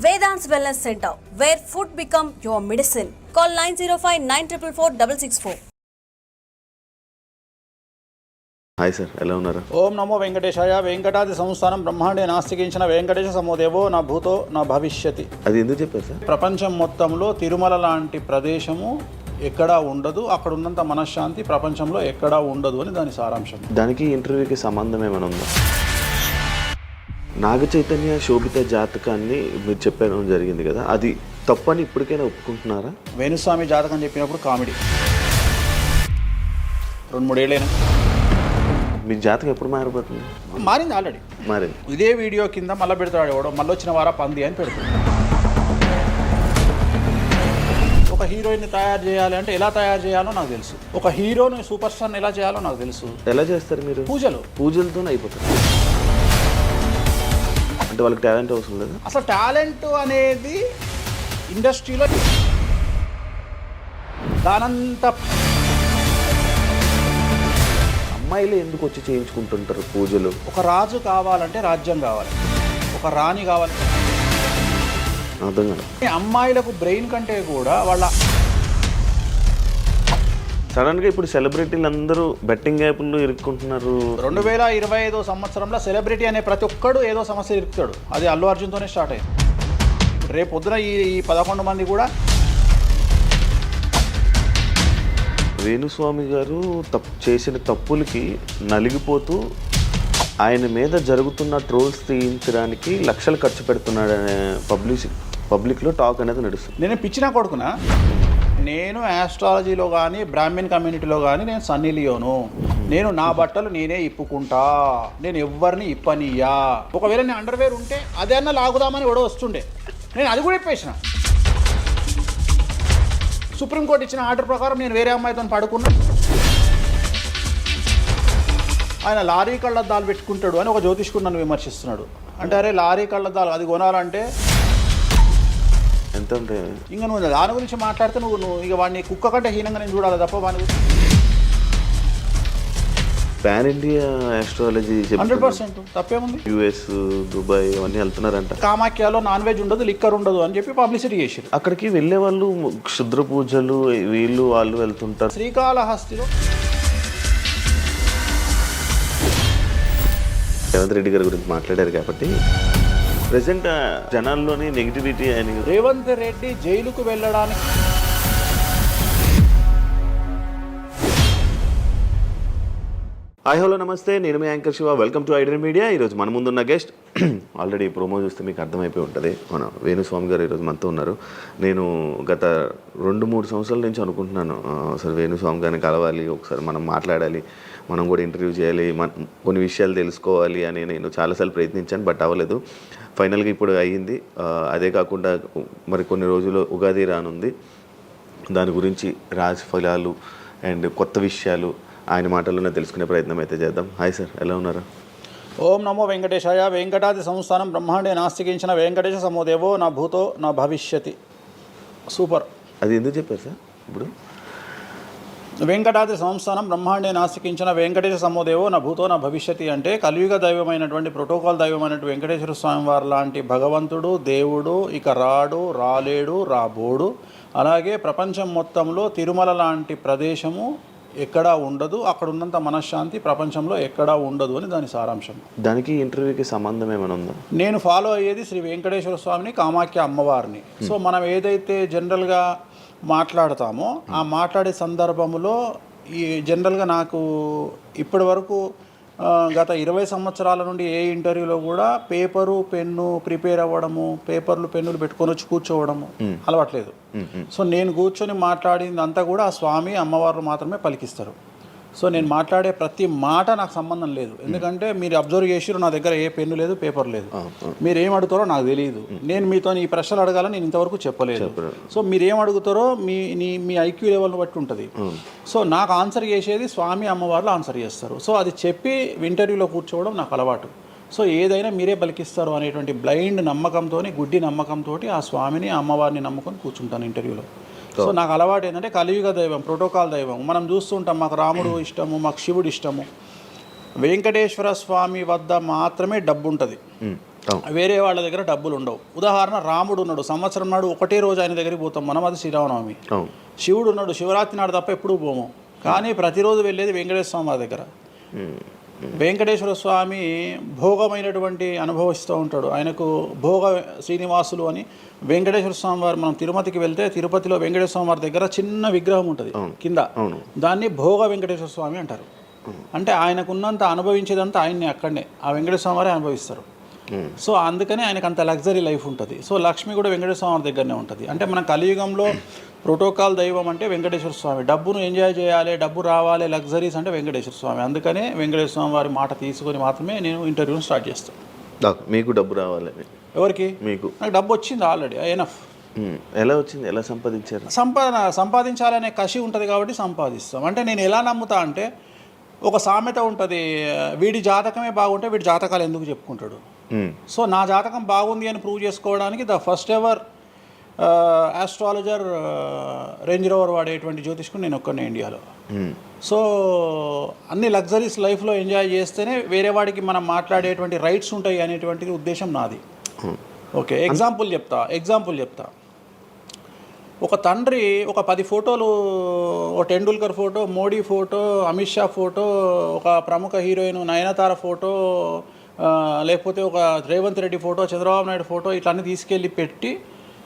Vedant's Wellness Center, where food become your medicine. Call 905-944-664. Hi sir, ఎలా ఉన్నారు? ఓం నమో వెంకటేశాయ. వెంకటాది సంస్థానం బ్రహ్మాండే నాస్తికించిన వెంకటేశ సమోదేవో నా భూతో నా భవిష్యతి. అది ఎందుకు చెప్పారు సార్? ప్రపంచం మొత్తంలో తిరుమల లాంటి ప్రదేశము ఎక్కడా ఉండదు, అక్కడ ఉన్నంత మనశ్శాంతి ప్రపంచంలో ఎక్కడా ఉండదు అని దాని సారాంశం. దానికి ఇంటర్వ్యూకి సంబంధం ఏమైనా ఉందా? నాగ చైతన్య శోభిత జాతకాన్ని మీరు చెప్పడం జరిగింది కదా, అది తప్పని ఇప్పటికైనా ఒప్పుకుంటున్నారా? వేణుస్వామి జాతకం చెప్పినప్పుడు కామెడీ 2-3 ఏళ్ళైనా. మీ జాతకం ఎప్పుడు మారిపోతుంది? మారింది ఆల్రెడీ. మారింది. ఇదే వీడియో కింద మళ్ళీ పెడతాడు ఎవడో, మళ్ళీ వచ్చిన వారా పంది అని పెడతాడు. ఒక హీరోయిన్ని తయారు చేయాలి అంటే ఎలా తయారు చేయాలో నాకు తెలుసు. ఒక హీరోని సూపర్ స్టార్ని ఎలా చేయాలో నాకు తెలుసు. ఎలా చేస్తారు మీరు? పూజలతోనే అయిపోతారు. అంటే వాళ్ళకి టాలెంట్ అవసరం లేదు. అసలు టాలెంట్ అనేది ఇండస్ట్రీలో దానంత అమ్మాయిలు ఎందుకు వచ్చి చేయించుకుంటుంటారు పూజలు? ఒక రాజు కావాలంటే రాజ్యం కావాలి, ఒక రాణి కావాలి. అర్థం కాదు. అమ్మాయిలకు బ్రెయిన్ కంటే కూడా వాళ్ళ సడన్గా ఇప్పుడు సెలబ్రిటీలు అందరూ బెట్టింగ్ యాప్లు ఇరుక్కుంటున్నారు. 2025 సంవత్సరంలో సెలబ్రిటీ అనే ప్రతి ఒక్కడు ఏదో సమస్య ఇరుకుతాడు. అది అల్లు అర్జున్తోనే స్టార్ట్ అయింది. రేపు పొద్దున ఈ 11 మంది కూడా. వేణుస్వామి గారు చేసిన తప్పులకి నలిగిపోతూ ఆయన మీద జరుగుతున్న ట్రోల్స్ తీయించడానికి లక్షలు ఖర్చు పెడుతున్నాడనే పబ్లిక్లో టాక్ అనేది నడుస్తుంది. నేను పిచ్చినా కొడుకునా, నేను ఆస్ట్రాలజీలో కానీ బ్రాహ్మణ్ కమ్యూనిటీలో కానీ నేను సన్నీ లియోను. నేను నా బట్టలు నేనే ఇప్పుకుంటా, నేను ఎవ్వరిని ఇప్పనియ్యా. ఒకవేళ నేను అండర్వేర్ ఉంటే అదన్నా లాగుదామని కూడా వస్తుండే, నేను అది కూడా ఇప్పేసిన. సుప్రీంకోర్టు ఇచ్చిన ఆర్డర్ ప్రకారం నేను వేరే అమ్మాయితో పడుకున్నా. ఆయన లారీ కళ్ళద్దాలు పెట్టుకుంటాడు అని ఒక జ్యోతిష్కుడు నన్ను విమర్శిస్తున్నాడు. అంటే అరే లారీ కళ్ళద్దాలు అది కొనాలంటే ఎంత ఉంటే ఇంకా నువ్వు దాని గురించి మాట్లాడితే నువ్వు ఇక వాడిని కుక్క కంటే హీనంగా నేను చూడాలి తప్ప వాడి పాన్ ఇండియా ఆస్ట్రాలజీ 100% తప్పేముంది. యుఎస్, దుబాయ్ అవన్నీ వెళ్తున్నారంట. కామాఖ్యలో నాన్ వెజ్ ఉండదు, లిక్కర్ ఉండదు అని చెప్పి పబ్లిసిటీ చేశారు. అక్కడికి వెళ్ళే వాళ్ళు క్షుద్ర పూజలు వీళ్ళు వాళ్ళు వెళ్తుంటారు. శ్రీకాళహస్తిలో రేవంత్ రెడ్డి గారి గురించి మాట్లాడారు కాబట్టి ప్రెసెంట్ జనాల్లోని నెగిటివిటీ అని. రేవంత్ రెడ్డి జైలుకు వెళ్ళడానికి హాయ్ హలో నమస్తే, నేను మీ anchor Shiva. Welcome to Aiden media. ఈరోజు మన ముందున్న గెస్ట్ ఆల్రెడీ ప్రోమో చూస్తే మీకు అర్థమైపోయి ఉంటుంది, మన వేణుస్వామి గారు ఈరోజు మనతో ఉన్నారు. నేను గత 2-3 సంవత్సరాల నుంచి అనుకుంటున్నాను అసలు వేణుస్వామి గారిని కలవాలి, ఒకసారి మనం మాట్లాడాలి, మనం కూడా ఇంటర్వ్యూ చేయాలి, కొన్ని విషయాలు తెలుసుకోవాలి అని నేను చాలాసార్లు ప్రయత్నించాను, బట్ అవ్వలేదు. ఫైనల్గా ఇప్పుడు అయ్యింది. అదే కాకుండా మరి కొన్ని రోజులు ఉగాది రానుంది, దాని గురించి రాశి ఫలాలు అండ్ కొత్త విషయాలు ఆయన మాటల్లోనే తెలుసుకునే ప్రయత్నం అయితే చేద్దాం. హాయ్ సార్, ఎలా ఉన్నారు? ఓం నమో వెంకటేశాయ. వెంకటాది సంస్థానం బ్రహ్మాండే నాస్తికించిన వెంకటేశ సమోదేవో నా భూతో నా భవిష్యతి. సూపర్. అది ఎందుకు చెప్పారు సార్? ఇప్పుడు వెంకటాద్రి సంస్థానం బ్రహ్మాండే నాస్తికించిన వెంకటేశ సమోదేవో నా భూతో నా భవిష్యతి అంటే కలియుగ దైవమైనటువంటి ప్రోటోకాల్ దైవమైనటువంటి వెంకటేశ్వర స్వామి వారు లాంటి భగవంతుడు, దేవుడు ఇక రాడు, రాలేడు, రాబోడు. అలాగే ప్రపంచం మొత్తంలో తిరుమల లాంటి ప్రదేశము ఎక్కడా ఉండదు, అక్కడ ఉన్నంత మనశ్శాంతి ప్రపంచంలో ఎక్కడా ఉండదు అని దాని సారాంశం. దానికి ఇంటర్వ్యూకి సంబంధం ఏమైనా ఉందా? నేను ఫాలో అయ్యేది శ్రీ వెంకటేశ్వర స్వామిని, కామాఖ్య అమ్మవారిని. సో మనం ఏదైతే జనరల్గా మాట్లాడతామో ఆ మాట్లాడే సందర్భంలో ఈ జనరల్గా నాకు ఇప్పటి వరకు గత 20 సంవత్సరాల నుండి ఏ ఇంటర్వ్యూలో కూడా పేపరు పెన్ను ప్రిపేర్ అవ్వడము, పేపర్లు పెన్నులు పెట్టుకొని వచ్చి కూర్చోవడము అలవాట్లేదు. సో నేను కూర్చొని మాట్లాడింది అంతా కూడా ఆ స్వామి అమ్మవారు మాత్రమే పలికిస్తారు. సో నేను మాట్లాడే ప్రతి మాట నాకు సంబంధం లేదు, ఎందుకంటే మీరు అబ్జర్వ్ చేసిరు నా దగ్గర ఏ పెన్ను లేదు, పేపర్ లేదు. మీరు ఏం అడుగుతారో నాకు తెలియదు, నేను మీతో ఈ ప్రశ్నలు అడగాలని నేను ఇంతవరకు చెప్పలేదు. సో మీరు ఏం అడుగుతారో మీ ఐక్యూ లెవెల్ని బట్టి ఉంటుంది. సో నాకు ఆన్సర్ చేసేది స్వామి అమ్మవార్లు ఆన్సర్ చేస్తారు. సో అది చెప్పి ఇంటర్వ్యూలో కూర్చోవడం నాకు అలవాటు. సో ఏదైనా మీరే పలికిస్తారు అనేటువంటి బ్లైండ్ నమ్మకంతో, గుడ్డి నమ్మకంతో ఆ స్వామిని అమ్మవారిని నమ్ముకొని కూర్చుంటాను ఇంటర్వ్యూలో. సో నాకు అలవాటు ఏంటంటే కలియుగ దైవం, ప్రోటోకాల్ దైవం మనం చూస్తుంటాం. మాకు రాముడు ఇష్టము, మాకు శివుడు ఇష్టము. వెంకటేశ్వర స్వామి వద్ద మాత్రమే డబ్బు ఉంటుంది, వేరే వాళ్ళ దగ్గర డబ్బులు ఉండవు. ఉదాహరణ రాముడు ఉన్నాడు, సంవత్సరం నాడు ఒకటే రోజు ఆయన దగ్గరికి పోతాం మనం, అది శ్రీరామనవమి. శివుడు ఉన్నాడు, శివరాత్రి నాడు తప్ప ఎప్పుడూ పోము, కానీ ప్రతిరోజు వెళ్ళేది వెంకటేశ్వర స్వామి వారి దగ్గర. వెంకటేశ్వర స్వామి భోగమైనటువంటి అనుభవిస్తూ ఉంటాడు. ఆయనకు భోగ శ్రీనివాసులు అని వెంకటేశ్వర స్వామి వారు, మనం తిరుపతికి వెళ్తే తిరుపతిలో వెంకటేశ్వర స్వామి వారి దగ్గర చిన్న విగ్రహం ఉంటుంది కింద, దాన్ని భోగ వెంకటేశ్వర స్వామి అంటారు. అంటే ఆయనకున్నంత అనుభవించేదంతా ఆయన్ని అక్కడనే ఆ వెంకటేశ్వర స్వామి వారే అనుభవిస్తారు. సో అందుకని ఆయనకు అంత లగ్జరీ లైఫ్ ఉంటుంది. సో లక్ష్మి కూడా వెంకటేశ్వర స్వామి దగ్గరనే ఉంటుంది. అంటే మన కలియుగంలో ప్రోటోకాల్ దైవం అంటే వెంకటేశ్వర స్వామి. డబ్బును ఎంజాయ్ చేయాలి, డబ్బు రావాలి, లగ్జరీస్ అంటే వెంకటేశ్వర స్వామి. అందుకనే వెంకటేశ్వర స్వామి వారి మాట తీసుకొని మాత్రమే నేను ఇంటర్వ్యూని స్టార్ట్ చేస్తాను. మీకు డబ్బు రావాలి? ఎవరికి? మీకు. నాకు డబ్బు వచ్చింది ఆల్రెడీ, ఎనఫ్. ఎలా వచ్చింది? ఎలా సంపాదించారు? సంపాదించాలనే కసి ఉంటుంది కాబట్టి సంపాదిస్తాం. అంటే నేను ఎలా నమ్ముతా అంటే, ఒక సామెత ఉంటుంది, వీడి జాతకమే బాగుంటే వీడి జాతకాలు ఎందుకు చెప్పుకుంటాడు. సో నా జాతకం బాగుంది అని ప్రూవ్ చేసుకోవడానికి the first ever astrologer range rover వాడేటువంటి జ్యోతిష్కుడు నేను ఒక్కనే ఇండియాలో. సో అన్ని లగ్జరీస్ లైఫ్లో ఎంజాయ్ చేస్తేనే వేరే వాడికి మనం మాట్లాడేటువంటి రైట్స్ ఉంటాయి అనేటువంటిది ఉద్దేశం నాది. ఓకే, ఎగ్జాంపుల్ చెప్తా. ఒక తండ్రి ఒక 10 ఫోటోలు, ఒక Tendulkar photo, Modi photo, Amit Shah photo, ఒక ప్రముఖ హీరోయిన్ నయనతార ఫోటో, లేకపోతే ఒక రేవంత్ రెడ్డి ఫోటో, చంద్రబాబు నాయుడు ఫోటో, ఇట్లన్నీ తీసుకెళ్ళి పెట్టి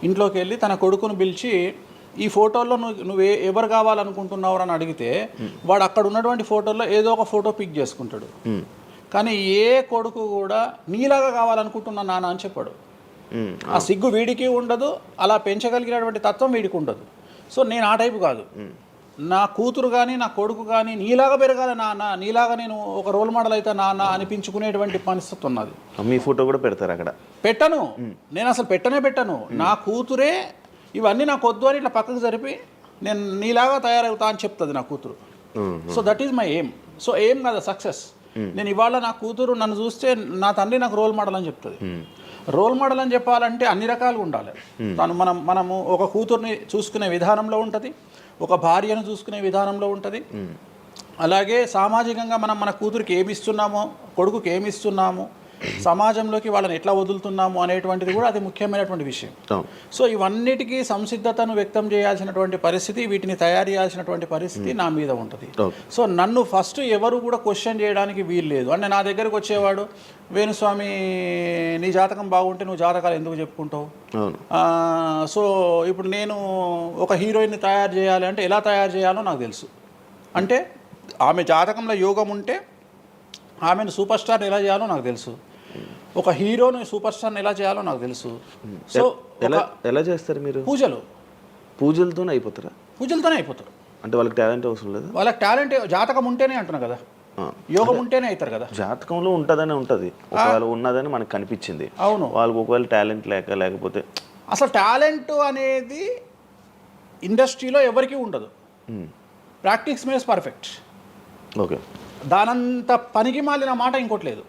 ఇంట్లోకి వెళ్ళి తన కొడుకును పిలిచి, ఈ ఫోటోల్లో నువ్వు ఎవరు కావాలనుకుంటున్నావు అని అడిగితే వాడు అక్కడ ఉన్నటువంటి ఫోటోల్లో ఏదో ఒక ఫోటో పిక్ చేసుకుంటాడు. కానీ ఏ కొడుకు కూడా నీలాగా కావాలనుకుంటున్నా నాన్న అని చెప్పాడు. ఆ సిగ్గు వీడికి ఉండదు, అలా పెంచగలిగినటువంటి తత్వం వీడికి ఉండదు. సో నేను ఆ టైపు కాదు. నా కూతురు కానీ నా కొడుకు కానీ నీలాగా పెరగాలి నాన్న, నీలాగా నేను ఒక రోల్ మోడల్ అయితే నాన్న అనిపించుకునేటువంటి పరిస్థితి ఉన్నది. మీ ఫోటో కూడా పెడతారు అక్కడ? పెట్టను, నేను అసలు పెట్టను. నా కూతురే ఇవన్నీ నాకు వద్దు అని ఇట్లా పక్కకు జరిపి నేను నీలాగా తయారవుతా అని చెప్తుంది నా కూతురు. So that is my aim. So aim కదా సక్సెస్. నేను ఇవాళ నా కూతురు నన్ను చూస్తే నా తండ్రి నాకు రోల్ మోడల్ అని చెప్తుంది. రోల్ మోడల్ అని చెప్పాలంటే అన్ని రకాలుగా ఉండాలి. మనము ఒక కూతుర్ని చూసుకునే విధానంలో ఉంటుంది, ఒక భార్యను చూసుకునే విధానంలో ఉంటుంది. అలాగే సామాజికంగా మనం మన కూతురికి ఏమి ఇస్తున్నామో, కొడుకుకి ఏమి ఇస్తున్నాము, సమాజంలోకి వాళ్ళని ఎట్లా వదులుతున్నాము అనేటువంటిది కూడా అది ముఖ్యమైనటువంటి విషయం. సో ఇవన్నిటికీ సంసిద్ధతను వ్యక్తం చేయాల్సినటువంటి పరిస్థితి, వీటిని తయారు చేయాల్సినటువంటి పరిస్థితి నా మీద ఉంటుంది. సో నన్ను ఫస్ట్ ఎవరు కూడా క్వశ్చన్ చేయడానికి వీలు లేదు. అంటే నా దగ్గరకు వచ్చేవాడు, వేణుస్వామి నీ జాతకం బాగుంటే నువ్వు జాతకాలు ఎందుకు చెప్పుకుంటావు. సో ఇప్పుడు నేను ఒక హీరోయిన్ని తయారు చేయాలి అంటే ఎలా తయారు చేయాలో నాకు తెలుసు. అంటే ఆమె జాతకంలో యోగం ఉంటే ఆమెను సూపర్ స్టార్ని ఎలా చేయాలో నాకు తెలుసు, ఒక హీరోని సూపర్ స్టార్ని ఎలా చేయాలో నాకు తెలుసు. సో ఎలా చేస్తారు మీరు? పూజలతోనే అయిపోతారు. అంటే వాళ్ళకి టాలెంట్ అవసరం లేదు? వాళ్ళకి టాలెంట్ జాతకం ఉంటేనే అంటున్నా కదా, యోగం ఉంటేనే అవుతారు కదా. జాతకంలో ఉంటుందని ఉంటుంది, ఒకవేళ ఉన్నదని మనకు కనిపించింది. అవును, వాళ్ళకి ఒకవేళ టాలెంట్ లేకపోతే అసలు టాలెంట్ అనేది ఇండస్ట్రీలో ఎవరికీ ఉండదు. Practice makes perfect. ఓకే, దానంత పనికి మాలిన మాట ఇంకోటి లేదు.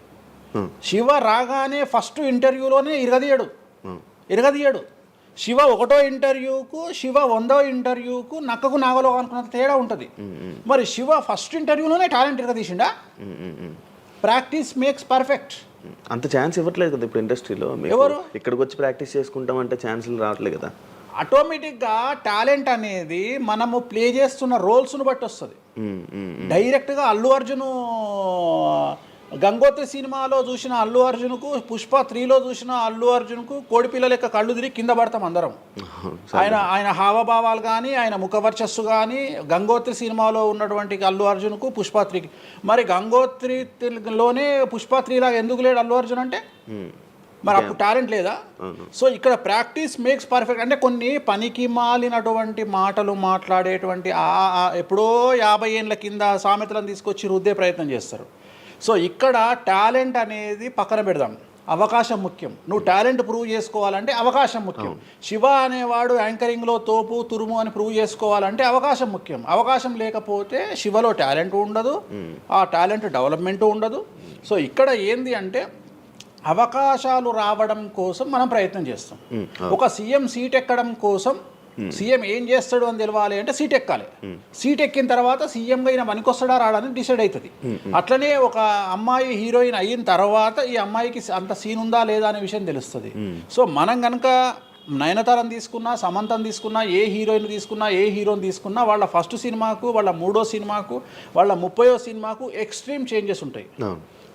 శివ రాగానే ఫస్ట్ ఇంటర్వ్యూలోనే ఇరగదీయడు. శివ 1వ ఇంటర్వ్యూకు, శివ 100వ ఇంటర్వ్యూకు నక్కకు నాగలో అనుకున్నంత తేడా ఉంటుంది. మరి శివ ఫస్ట్ ఇంటర్వ్యూలోనే టాలెంట్ ఇరగదీసిండా? Practice makes perfect. అంత ఛాన్స్ ఇవ్వట్లేదు కదా ఇప్పుడు ఇండస్ట్రీలో. ఎవరు ఇక్కడికి వచ్చి ప్రాక్టీస్ చేసుకుంటామంటే ఛాన్సులు రావట్లేదు కదా. ఆటోమేటిక్గా టాలెంట్ అనేది మనము ప్లే చేస్తున్న రోల్స్ను బట్టి వస్తుంది. డైరెక్ట్గా అల్లు అర్జున్ గంగోత్రి సినిమాలో చూసిన అల్లు అర్జున్కు, పుష్ప 3లో చూసిన అల్లు అర్జున్కు కోడిపిల్ల లెక్క కళ్ళు తిరిగి కింద పడతాం అందరం. ఆయన హావభావాలు కానీ, ఆయన ముఖవర్చస్సు కానీ, గంగోత్రి సినిమాలో ఉన్నటువంటి అల్లు అర్జున్కు, పుష్ప 3కి. మరి గంగోత్రిలోనే పుష్ప 3 లాగా ఎందుకు లేడు అల్లు అర్జున్ అంటే? మరి అప్పుడు టాలెంట్ లేదా? సో ఇక్కడ ప్రాక్టీస్ మేక్స్ పర్ఫెక్ట్. అంటే కొన్ని పనికి మాలినటువంటి మాటలు మాట్లాడేటువంటి ఎప్పుడో 50 ఏళ్ళ కింద సామెతలను తీసుకొచ్చి రుద్దే ప్రయత్నం చేస్తారు. సో ఇక్కడ టాలెంట్ అనేది పక్కన పెడదాం, అవకాశం ముఖ్యం. నువ్వు టాలెంట్ ప్రూవ్ చేసుకోవాలంటే అవకాశం ముఖ్యం. శివ అనేవాడు యాంకరింగ్లో తోపు తురుము అని ప్రూవ్ చేసుకోవాలంటే అవకాశం ముఖ్యం. అవకాశం లేకపోతే శివలో టాలెంట్ ఉండదు, ఆ టాలెంట్ డెవలప్మెంట్ ఉండదు. సో ఇక్కడ ఏంది అంటే అవకాశాలు రావడం కోసం మనం ప్రయత్నం చేస్తాం. ఒక సీఎం సీట్ ఎక్కడం కోసం సీఎం ఏం చేస్తాడు అని తెలవాలి అంటే సీట్ ఎక్కాలి. సీట్ ఎక్కిన తర్వాత సీఎంగా ఈయన పనికొస్తాడా రాడని డిసైడ్ అవుతుంది. అట్లనే ఒక అమ్మాయి హీరోయిన్ అయిన తర్వాత ఈ అమ్మాయికి అంత సీన్ ఉందా లేదా అనే విషయం తెలుస్తుంది. సో మనం కనుక నయనతారని తీసుకున్నా, సమంతని తీసుకున్నా, ఏ హీరోయిన్ తీసుకున్నా, ఏ హీరోని తీసుకున్నా వాళ్ళ ఫస్ట్ సినిమాకు, వాళ్ళ 3వ సినిమాకు, వాళ్ళ 30వ సినిమాకు ఎక్స్ట్రీమ్ చేంజెస్ ఉంటాయి.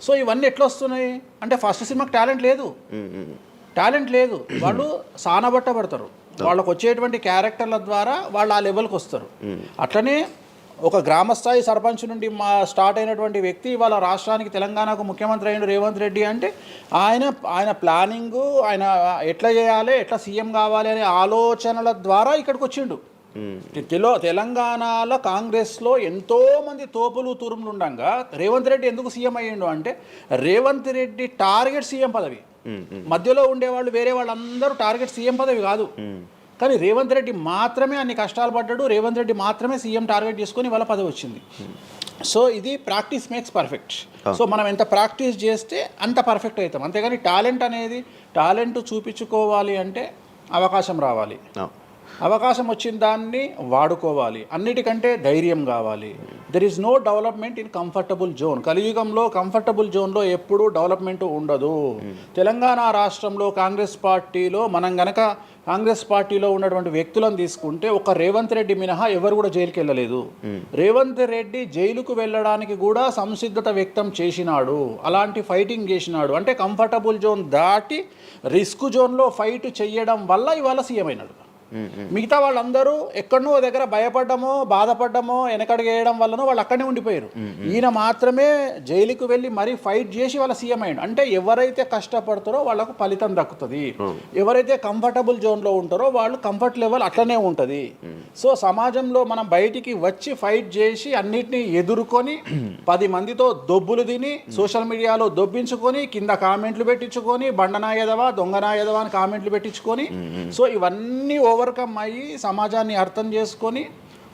సో ఇవన్నీ ఎట్లా వస్తున్నాయి అంటే ఫస్ట్ సినిమాకి టాలెంట్ లేదు, వాళ్ళు సానబట్టబడతారు. వాళ్ళకు వచ్చేటువంటి క్యారెక్టర్ల ద్వారా వాళ్ళు ఆ లెవెల్కి వస్తారు. అట్లనే ఒక గ్రామస్థాయి సర్పంచ్ నుండి స్టార్ట్ అయినటువంటి వ్యక్తి వాళ్ళ రాష్ట్రానికి తెలంగాణకు ముఖ్యమంత్రి అయిన రేవంత్ రెడ్డి అంటే ఆయన ప్లానింగు, ఆయన ఎట్లా చేయాలి, ఎట్లా సీఎం కావాలి అనే ఆలోచనల ద్వారా ఇక్కడికి వచ్చిండు. తెలంగాణలో కాంగ్రెస్లో ఎంతోమంది తోపులు తురుములు ఉండగా రేవంత్ రెడ్డి ఎందుకు సీఎం అయ్యిండు అంటే రేవంత్ రెడ్డి టార్గెట్ సీఎం పదవి. మధ్యలో ఉండేవాళ్ళు వేరే వాళ్ళందరూ టార్గెట్ సీఎం పదవి కాదు, కానీ రేవంత్ రెడ్డి మాత్రమే అన్ని కష్టాలు పడ్డాడు. రేవంత్ రెడ్డి మాత్రమే సీఎం టార్గెట్ చేసుకొని వాళ్ళ పదవి వచ్చింది. సో ఇది ప్రాక్టీస్ మేక్స్ పర్ఫెక్ట్. సో మనం ఎంత ప్రాక్టీస్ చేస్తే అంత పర్ఫెక్ట్ అవుతాం. అంతేగాని టాలెంట్ చూపించుకోవాలి అంటే అవకాశం రావాలి, అవకాశం వచ్చిన దాన్ని వాడుకోవాలి. అన్నిటికంటే ధైర్యం కావాలి. There is no development in comfortable zone. కలియుగంలో కంఫర్టబుల్ జోన్లో ఎప్పుడూ డెవలప్మెంట్ ఉండదు. తెలంగాణ రాష్ట్రంలో కాంగ్రెస్ పార్టీలో మనం గనక కాంగ్రెస్ పార్టీలో ఉన్నటువంటి వ్యక్తులను తీసుకుంటే ఒక రేవంత్ రెడ్డి మినహా ఎవరు కూడా జైలుకి వెళ్ళలేదు. రేవంత్ రెడ్డి జైలుకు వెళ్ళడానికి కూడా సంసిద్ధత వ్యక్తం చేసినాడు, అలాంటి ఫైటింగ్ చేసినాడు. అంటే కంఫర్టబుల్ జోన్ దాటి రిస్క్ జోన్లో ఫైట్ చేయడం వల్ల ఇవాళ సీఎం అయినాడు. మిగతా వాళ్ళందరూ ఎక్కడనో దగ్గర భయపడ్డమో, బాధపడ్డమో, వెనకడికి వేయడం వల్లనో వాళ్ళు అక్కడనే ఉండిపోయారు. ఈయన మాత్రమే జైలుకు వెళ్ళి మరీ ఫైట్ చేసి వాళ్ళ సీఎం అయ్యాడు. అంటే ఎవరైతే కష్టపడతారో వాళ్ళకు ఫలితం దక్కుతుంది, ఎవరైతే కంఫర్టబుల్ జోన్లో ఉంటారో వాళ్ళు కంఫర్ట్ లెవెల్ అట్లనే ఉంటుంది. సో సమాజంలో మనం బయటికి వచ్చి ఫైట్ చేసి అన్నిటినీ ఎదుర్కొని 10 మందితో దొబ్బులు తిని సోషల్ మీడియాలో దొబ్బించుకొని కింద కామెంట్లు పెట్టించుకొని బండనాయదవా దొంగనాయదవా అని కామెంట్లు పెట్టించుకొని సో ఇవన్నీ ఓవర్కమ్ అయ్యి సమాజాన్ని అర్థం చేసుకొని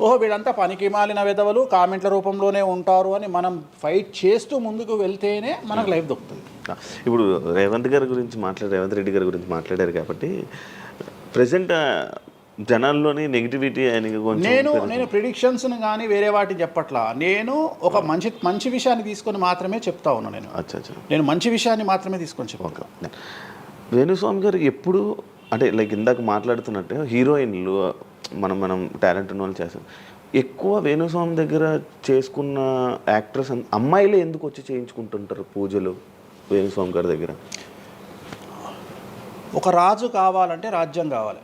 ఓహో వీళ్ళంతా పనికి మాలిన విధవలు కామెంట్ల రూపంలోనే ఉంటారు అని మనం ఫైట్ చేస్తూ ముందుకు వెళ్తేనే మనకు లైఫ్ దొరుకుతుంది. ఇప్పుడు రేవంత్ రెడ్డి గారి గురించి మాట్లాడారు కాబట్టి ప్రజెంట్ జనాల్లోని నెగిటివిటీ నేను ప్రిడిక్షన్స్ని కానీ వేరే వాటిని చెప్పట్లా. నేను ఒక మంచి విషయాన్ని తీసుకొని మాత్రమే చెప్తా ఉన్నాను. నేను మంచి విషయాన్ని మాత్రమే తీసుకొని చెప్పాను. వేణుస్వామి గారు ఎప్పుడు అంటే లైక్ ఇందాక మాట్లాడుతున్నట్టు హీరోయిన్లు మనం టాలెంట్ ఉన్న వాళ్ళు చేస్తాం. ఎక్కువ వేణుస్వామి దగ్గర చేసుకున్న యాక్టర్స్ అమ్మాయిలే ఎందుకు వచ్చి చేయించుకుంటుంటారు పూజలు వేణుస్వామి గారి దగ్గర? ఒక రాజు కావాలంటే రాజ్యం కావాలి,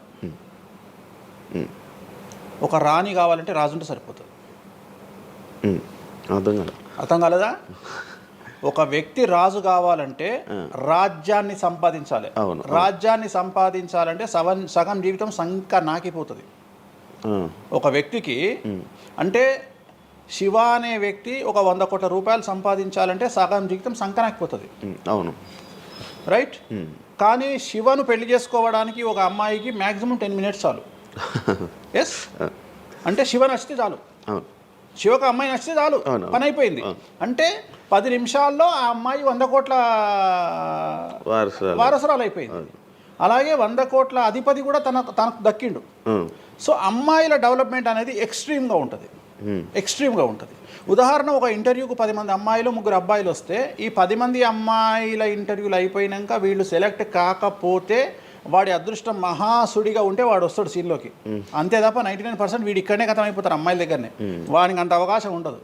ఒక రాణి కావాలంటే రాజు ఉంటే సరిపోతుంది. అర్థం కాలేదా? ఒక వ్యక్తి రాజు కావాలంటే రాజ్యాన్ని సంపాదించాలి. రాజ్యాన్ని సంపాదించాలంటే సగం జీవితం సంక నాకిపోతుంది ఒక వ్యక్తికి. అంటే శివ అనే వ్యక్తి ఒక 100 కోట్ల రూపాయలు సంపాదించాలంటే సగం జీవితం సంక నాకిపోతుంది. అవును, రైట్. కానీ శివను పెళ్లి చేసుకోవడానికి ఒక అమ్మాయికి మ్యాక్సిమం 10 మినిట్స్ చాలు. ఎస్, అంటే శివ నచ్చితే చాలు, శివకు అమ్మాయి నచ్చితే చాలు, పని అయిపోయింది. అంటే 10 నిమిషాల్లో ఆ అమ్మాయి 100 కోట్ల వారసురాలు అయిపోయింది. అలాగే 100 కోట్ల అధిపతి కూడా తనకు దక్కిండు. సో అమ్మాయిల డెవలప్మెంట్ అనేది ఎక్స్ట్రీమ్గా ఉంటుంది. ఉదాహరణ, ఒక ఇంటర్వ్యూకు 10 మంది అమ్మాయిలు 3 అబ్బాయిలు వస్తే ఈ 10 మంది అమ్మాయిల ఇంటర్వ్యూలు అయిపోయినాక వీళ్ళు సెలెక్ట్ కాకపోతే వాడి అదృష్టం మహాసుడిగా ఉంటే వాడు వస్తాడు సీన్లోకి. అంతే తప్ప 99% వీడు ఇక్కడనే కథం అయిపోతారు అమ్మాయిల దగ్గరనే, వాడికి అంత అవకాశం ఉండదు.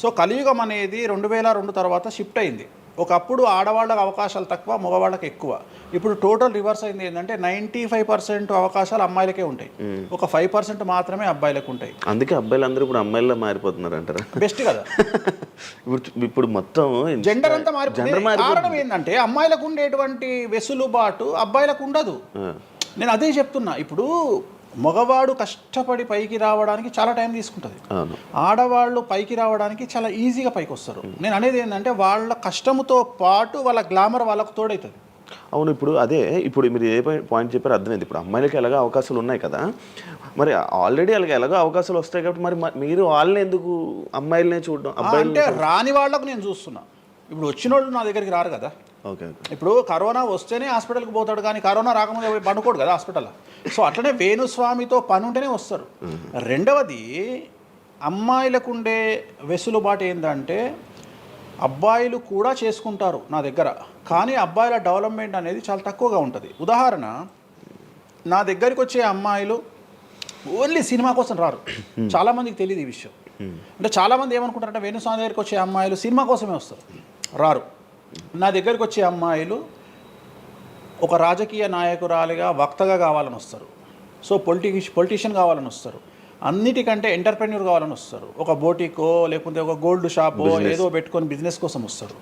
సో కలియుగం అనేది 2002 తర్వాత షిఫ్ట్ అయింది. ఒకప్పుడు ఆడవాళ్ళకి అవకాశాలు తక్కువ, మగవాళ్ళకి ఎక్కువ. ఇప్పుడు టోటల్ రివర్స్ అయింది. ఏంటంటే 95% అవకాశాలు అమ్మాయిలకే ఉంటాయి, ఒక 5% మాత్రమే అబ్బాయిలకు ఉంటాయి. అందుకే అబ్బాయిలు అందరూ ఇప్పుడు అమ్మాయిలా మారిపోతున్నారు అంటారా? బెస్ట్ కదా. ఇప్పుడు మొత్తం జెండర్ అంతా మారిపోతుంది. కారణం ఏంటంటే అమ్మాయిలకు ఉండేటువంటి వెసులుబాటు అబ్బాయిలకు ఉండదు. నేను అదే చెప్తున్నా. ఇప్పుడు మగవాడు కష్టపడి పైకి రావడానికి చాలా టైం తీసుకుంటుంది, ఆడవాళ్ళు పైకి రావడానికి చాలా ఈజీగా పైకి వస్తారు. నేను అనేది ఏంటంటే వాళ్ళ కష్టముతో పాటు వాళ్ళ గ్లామర్ వాళ్ళకు తోడవుతుంది. అవును, ఇప్పుడు మీరు ఏ పాయింట్ చెప్పారో అర్థమైంది. ఇప్పుడు అమ్మాయిలకి ఎలాగో అవకాశాలు ఉన్నాయి కదా, మరి ఆల్రెడీ వాళ్ళకి ఎలాగో అవకాశాలు వస్తాయి కాబట్టి మరి మీరు వాళ్ళని ఎందుకు అమ్మాయిలనే చూడడం? అంటే రాని వాళ్ళకు నేను చూస్తున్నా. ఇప్పుడు వచ్చిన వాళ్ళు నా దగ్గరికి రారు కదా. ఓకే. ఇప్పుడు కరోనా వస్తేనే హాస్పిటల్కి పోతాడు, కానీ కరోనా రాకముందే పోయి పండుకోడు కదా హాస్పిటల్. సో అట్లనే వేణుస్వామితో పని ఉంటేనే వస్తారు. రెండవది, అమ్మాయిలకు ఉండే వెసులుబాటు ఏంటంటే అబ్బాయిలు కూడా చేసుకుంటారు నా దగ్గర, కానీ అబ్బాయిల డెవలప్మెంట్ అనేది చాలా తక్కువగా ఉంటుంది. ఉదాహరణ, నా దగ్గరికి వచ్చే అమ్మాయిలు ఓన్లీ సినిమా కోసం రారు. చాలామందికి తెలియదు ఈ విషయం. అంటే చాలామంది ఏమనుకుంటారంటే వేణుస్వామి దగ్గరికి వచ్చే అమ్మాయిలు సినిమా కోసమే వస్తారు, రారు. నా దగ్గరికి వచ్చే అమ్మాయిలు ఒక రాజకీయ నాయకురాలిగా వక్తగా కావాలని వస్తారు. సో పొలిటీషియన్ కావాలని వస్తారు. అన్నిటికంటే ఎంటర్ప్రెన్యూర్ కావాలని వస్తారు. ఒక బోటికో లేకపోతే ఒక గోల్డ్ షాపో ఏదో పెట్టుకొని బిజినెస్ కోసం వస్తారు.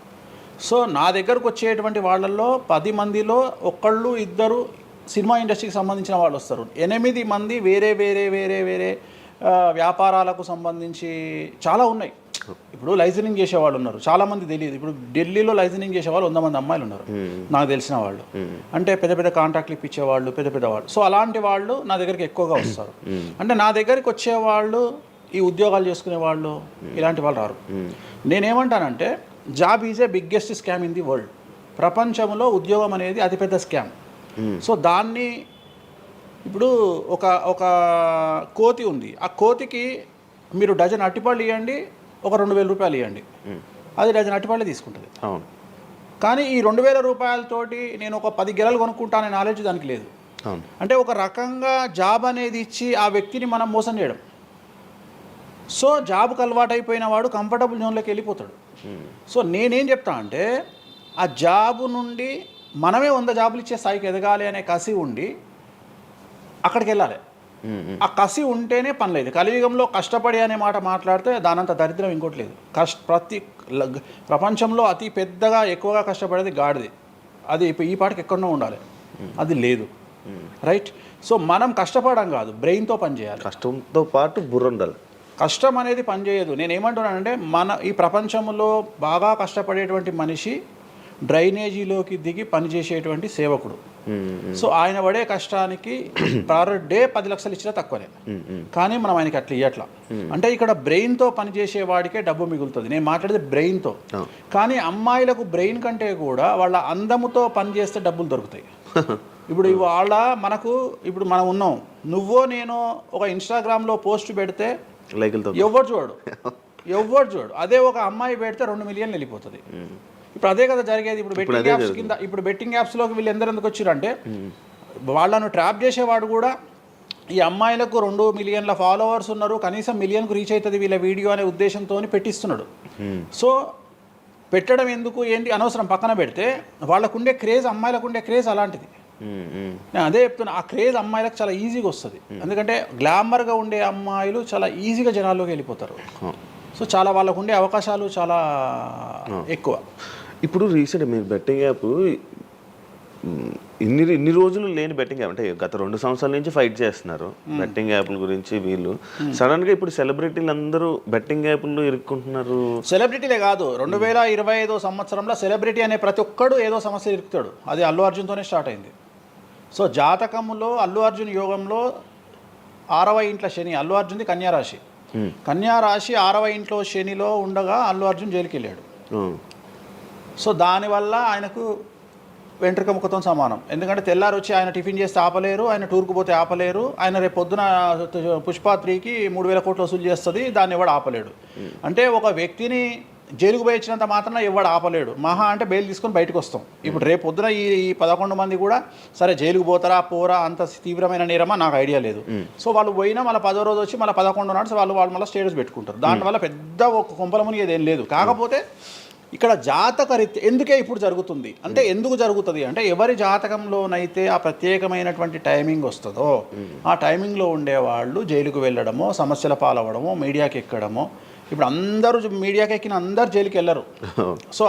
సో నా దగ్గరకు వచ్చేటువంటి వాళ్ళల్లో 10 మందిలో ఒకళ్ళు ఇద్దరు సినిమా ఇండస్ట్రీకి సంబంధించిన వాళ్ళు వస్తారు. 8 మంది వేరే వేరే వేరే వేరే వ్యాపారాలకు సంబంధించి చాలా ఉన్నాయి. ఇప్పుడు లైసెన్సింగ్ చేసేవాళ్ళు ఉన్నారు, చాలామంది తెలియదు. ఇప్పుడు ఢిల్లీలో లైసెన్సింగ్ చేసేవాళ్ళు 100 మంది అమ్మాయిలు ఉన్నారు నాకు తెలిసిన వాళ్ళు. అంటే పెద్ద పెద్ద కాంట్రాక్ట్లు ఇప్పించేవాళ్ళు, పెద్ద పెద్ద వాళ్ళు. సో అలాంటి వాళ్ళు నా దగ్గరికి ఎక్కువగా వస్తారు. అంటే నా దగ్గరికి వచ్చేవాళ్ళు ఈ ఉద్యోగాలు చేసుకునే వాళ్ళు, ఇలాంటి వాళ్ళు రారు. నేనేమంటానంటే job is a biggest scam in the world. ప్రపంచంలో ఉద్యోగం అనేది అతిపెద్ద స్కామ్. సో దాన్ని ఇప్పుడు ఒక కోతి ఉంది, ఆ కోతికి మీరు డజన్ అట్టిపళ్ళు ఇవ్వండి, ఒక 2,000 రూపాయలు ఇవ్వండి, అది డజన్ అట్టిపళ్ళే తీసుకుంటుంది. కానీ ఈ 2,000 రూపాయలతోటి నేను ఒక 10 గెలలు కొనుక్కుంటానే నాలెడ్జ్ దానికి లేదు. అంటే ఒక రకంగా జాబ్ అనేది ఇచ్చి ఆ వ్యక్తిని మనం మోసం చేయడం. సో జాబ్కి అలవాటు అయిపోయిన వాడు కంఫర్టబుల్ జోన్లోకి వెళ్ళిపోతాడు. సో నేనేం చెప్తా అంటే ఆ జాబు నుండి మనమే 100 జాబులు ఇచ్చే స్థాయికి ఎదగాలి అనే కసి ఉండి అక్కడికి వెళ్ళాలి. ఆ కసి ఉంటేనే పని లేదు. కలియుగంలో కష్టపడి అనే మాట మాట్లాడితే దానంత దరిద్రం ఇంకోటి లేదు. ప్రపంచంలో అతి పెద్దగా ఎక్కువగా కష్టపడేది గాడిది. అది ఈ పాటికి ఎక్కడో ఉండాలి, అది లేదు. రైట్. సో మనం కష్టపడడం కాదు, బ్రెయిన్తో పని చేయాలి. కష్టంతో పాటు బుర్ర ఉండాలి. కష్టం అనేది పని చేయదు. నేను ఏమంటున్నానంటే ఈ ప్రపంచంలో బాగా కష్టపడేటువంటి మనిషి డ్రైనేజీలోకి దిగి పనిచేసేటువంటి సేవకుడు. సో ఆయన పడే కష్టానికి పర్ డే 10 లక్షలు ఇచ్చినా తక్కువనే, కానీ మనం ఆయనకి అట్లా ఇవ్వట్లా. అంటే ఇక్కడ బ్రెయిన్తో పనిచేసే వాడికే డబ్బు మిగులుతుంది. నేను మాట్లాడేది బ్రెయిన్తో. కానీ అమ్మాయిలకు బ్రెయిన్ కంటే కూడా వాళ్ళ అందముతో పనిచేస్తే డబ్బులు దొరుకుతాయి. ఇప్పుడు ఇప్పుడు మనం ఉన్నాం, నువ్వో నేను ఒక ఇన్స్టాగ్రామ్లో పోస్ట్ పెడితే ఎవరు చూడు. అదే ఒక అమ్మాయి పెడితే 2 మిలియన్లు వెళ్ళిపోతుంది. ఇప్పుడు అదే కదా జరిగేది. ఇప్పుడు బెట్టింగ్ యాప్స్లోకి వీళ్ళు ఎందుకు వచ్చారంటే వాళ్ళను ట్రాప్ చేసేవాడు కూడా ఈ అమ్మాయిలకు 2 మిలియన్ల ఫాలోవర్స్ ఉన్నారు, కనీసం మిలియన్కు రీచ్ అవుతుంది వీళ్ళ వీడియో అనే ఉద్దేశంతో పెట్టిస్తున్నాడు. సో పెట్టడం ఎందుకు ఏంటి అనవసరం, పక్కన పెడితే వాళ్ళకుండే క్రేజ్, అమ్మాయిలకు ఉండే క్రేజ్ అలాంటిది. నేను అదే చెప్తున్నా, ఆ క్రేజ్ అమ్మాయిలకు చాలా ఈజీగా వస్తుంది. ఎందుకంటే గ్లామర్గా ఉండే అమ్మాయిలు చాలా ఈజీగా జనాల్లోకి వెళ్ళిపోతారు. సో చాలా వాళ్ళకు ఉండే అవకాశాలు చాలా ఎక్కువ. ఇప్పుడు రీసెంట్ మీరు బెట్టింగ్ యాప్ ఇన్ని రోజులు లేని బెట్టింగ్ యాప్, అంటే గత 2 సంవత్సరాల నుంచి ఫైట్ చేస్తున్నారు బెట్టింగ్ యాప్ల గురించి. వీళ్ళు సడన్గా ఇప్పుడు సెలబ్రిటీలు అందరూ బెట్టింగ్ యాప్లు ఇరుక్కుంటున్నారు. సెలబ్రిటీలే కాదు, 2025 సంవత్సరంలో సెలబ్రిటీ అనే ప్రతి ఒక్కడు ఏదో సమస్య ఇరుకుతాడు. అది అల్లు అర్జున్తోనే స్టార్ట్ అయింది. సో జాతకంలో అల్లు అర్జున్ యోగంలో 6వ ఇంట్లో శని, అల్లు అర్జున్ది కన్యారాశి. కన్యారాశి 6వ ఇంట్లో శనిలో ఉండగా అల్లు అర్జున్ జైలుకి వెళ్ళాడు. సో దానివల్ల ఆయనకు వెంట్రుక ముఖతో సమానం. ఎందుకంటే తెల్లారు వచ్చి ఆయన టిఫిన్ చేస్తే ఆపలేరు, ఆయన టూర్కు పోతే ఆపలేరు, ఆయన రేపు పొద్దున పుష్ప 3కి 3,000 కోట్లు వసూలు చేస్తుంది, దాన్ని ఎవడు ఆపలేడు. అంటే ఒక వ్యక్తిని జైలుకు పోయి ఇచ్చినంత మాత్రాన ఎవడు ఆపలేడు. మహా అంటే బెయిల్ తీసుకొని బయటకు వస్తాం. ఇప్పుడు రేపు పొద్దున ఈ 11 మంది కూడా సరే జైలుకు పోరా అంత తీవ్రమైన నేరమా నాకు ఐడియా లేదు. సో వాళ్ళు పోయినా మళ్ళీ 10వ రోజు వచ్చి మళ్ళీ 11 నాడు వాళ్ళు మళ్ళీ స్టేటస్ పెట్టుకుంటారు. దానివల్ల పెద్ద ఒక కొంపలముని ఏదేం లేదు. కాకపోతే ఇక్కడ జాతక రీత్యా ఎందుకే ఇప్పుడు జరుగుతుంది అంటే, ఎందుకు జరుగుతుంది అంటే ఎవరి జాతకంలోనైతే ఆ ప్రత్యేకమైనటువంటి టైమింగ్ వస్తుందో ఆ టైమింగ్లో ఉండేవాళ్ళు జైలుకు వెళ్ళడమో, సమస్యల పాలవడమో, మీడియాకి ఎక్కడమో. ఇప్పుడు అందరూ మీడియాకి ఎక్కిన అందరు జైలుకి వెళ్ళరు. సో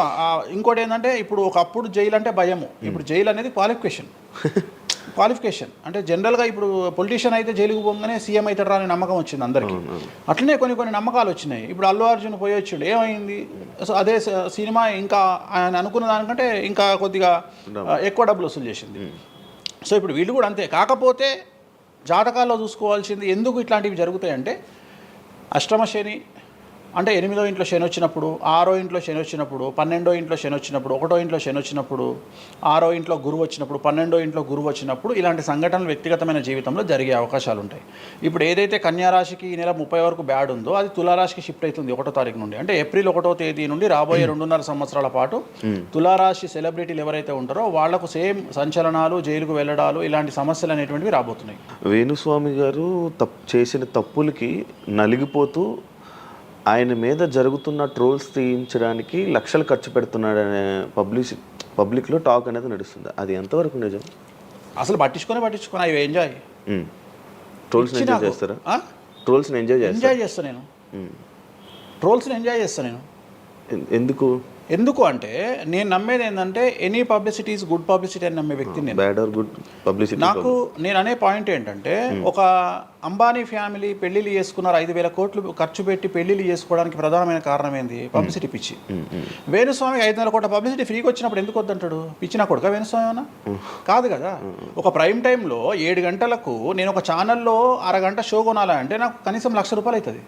ఇంకోటి ఏంటంటే, ఇప్పుడు ఒకప్పుడు జైలు అంటే భయము, ఇప్పుడు జైలు అనేది క్వాలిఫికేషన్. అంటే జనరల్గా ఇప్పుడు పొలిటీషియన్ అయితే జైలుకు పోగానే సీఎం అవుతాడు అనే నమ్మకం వచ్చింది అందరికీ. అట్లనే కొన్ని నమ్మకాలు వచ్చినాయి. ఇప్పుడు అల్లు అర్జున్ పోయి వచ్చాడు, ఏమైంది? సో అదే సినిమా ఇంకా ఆయన అనుకున్న దానికంటే ఇంకా కొద్దిగా ఎక్కువ డబ్బులు వసూలు చేసింది. సో ఇప్పుడు వీళ్ళు కూడా అంతే. కాకపోతే జాతకాల్లో చూసుకోవాల్సింది ఎందుకు ఇట్లాంటివి జరుగుతాయంటే, అష్టమ శని అంటే 8వ ఇంట్లో శని వచ్చినప్పుడు, 6వ ఇంట్లో శని వచ్చినప్పుడు, 12వ ఇంట్లో శని వచ్చినప్పుడు, 1వ ఇంట్లో శని వచ్చినప్పుడు, 6వ ఇంట్లో గురువు వచ్చినప్పుడు, 12వ ఇంట్లో గురువు వచ్చినప్పుడు ఇలాంటి సంఘటనలు వ్యక్తిగతమైన జీవితంలో జరిగే అవకాశాలు ఉంటాయి. ఇప్పుడు ఏదైతే కన్యా రాశికి ఈ నెల 30 వరకు బ్యాడ్ ఉందో అది తులారాశికి షిఫ్ట్ అవుతుంది 1వ తారీఖు నుండి. అంటే ఏప్రిల్ 1వ తేదీ నుండి రాబోయే 2.5 సంవత్సరాల పాటు తులారాశి సెలబ్రిటీలు ఎవరైతే ఉంటారో వాళ్లకు సేమ్ సంచలనాలు, జైలుకు వెళ్ళడాలు, ఇలాంటి సమస్యలు అనేటువంటివి రాబోతున్నాయి. వేణుస్వామి గారు చేసిన తప్పులకి నలిగిపోతూ ఆయన మీద జరుగుతున్న ట్రోల్స్ తీయించడానికి లక్షలు ఖర్చు పెడుతున్నాడనే పబ్లిక్లో టాక్ అనేది నడుస్తుంది. అది ఎంతవరకు నిజం? అసలు పట్టించుకొని అవి ఎంజాయ్. ట్రోల్స్ని ఎంజాయ్ చేస్తారా? ట్రోల్స్ని ఎంజాయ్ చేస్తాను నేను. ట్రోల్స్ని ఎంజాయ్ చేస్తాను నేను. ఎందుకు అంటే నేను నమ్మేది ఏంటంటే any publicity is good publicity అని నమ్మే వ్యక్తిని నేను. Bad or good publicity. నేను అనే పాయింట్ ఏంటంటే ఒక అంబానీ ఫ్యామిలీ పెళ్లిళ్ళు చేసుకున్నారు, 5,000 కోట్లు ఖర్చు పెట్టి పెళ్లిళ్ళు చేసుకోవడానికి ప్రధానమైన కారణం ఏంది? పబ్లిసిటీ పిచ్చి. వేణుస్వామికి 500 కోట్ల పబ్లిసిటీ ఫ్రీగా వచ్చినప్పుడు ఎందుకు వద్దంటాడు? పిచ్చిన కొడుక వేణుస్వామి అన్నా? కాదు కదా. ఒక ప్రైమ్ టైంలో 7 గంటలకు నేను ఒక ఛానల్లో అరగంట షో కొనాలంటే నాకు కనీసం ₹1,00,000 అవుతుంది.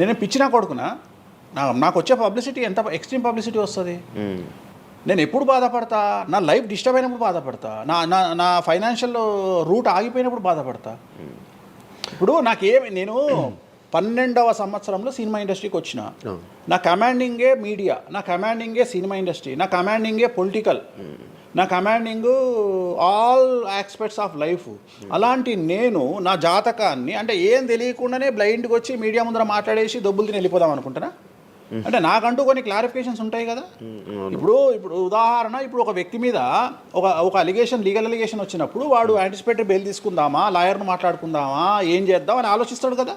నేను పిచ్చిన కొడుకునా? నాకు వచ్చే పబ్లిసిటీ ఎంత ఎక్స్ట్రీమ్ పబ్లిసిటీ వస్తుంది. నేను ఎప్పుడు బాధపడతా? నా లైఫ్ డిస్టర్బ్ అయినప్పుడు బాధపడతా, నా ఫైనాన్షియల్ రూట్ ఆగిపోయినప్పుడు బాధపడతా. ఇప్పుడు నేను 12వ సంవత్సరంలో సినిమా ఇండస్ట్రీకి వచ్చిన. నా కమాండింగే మీడియా, నా కమాండింగే సినిమా ఇండస్ట్రీ, నా కమాండింగే పొలిటికల్, నా commanding all aspects of life. అలాంటి నేను నా జాతకాన్ని అంటే ఏం తెలియకుండానే బ్లైండ్గా వచ్చి మీడియా ముందర మాట్లాడేసి దొబ్బులు తిని వెళ్ళిపోదాం అనుకుంటున్నా? అంటే నాకంటూ కొన్ని క్లారిఫికేషన్స్ ఉంటాయి కదా. ఇప్పుడు ఉదాహరణ, ఇప్పుడు ఒక వ్యక్తి మీద ఒక లీగల్ అలిగేషన్ వచ్చినప్పుడు వాడు యాంటిసిపేటరీ బెయిల్ తీసుకుందామా, లాయర్ను మాట్లాడుకుందామా, ఏం చేద్దాం అని ఆలోచిస్తాడు కదా.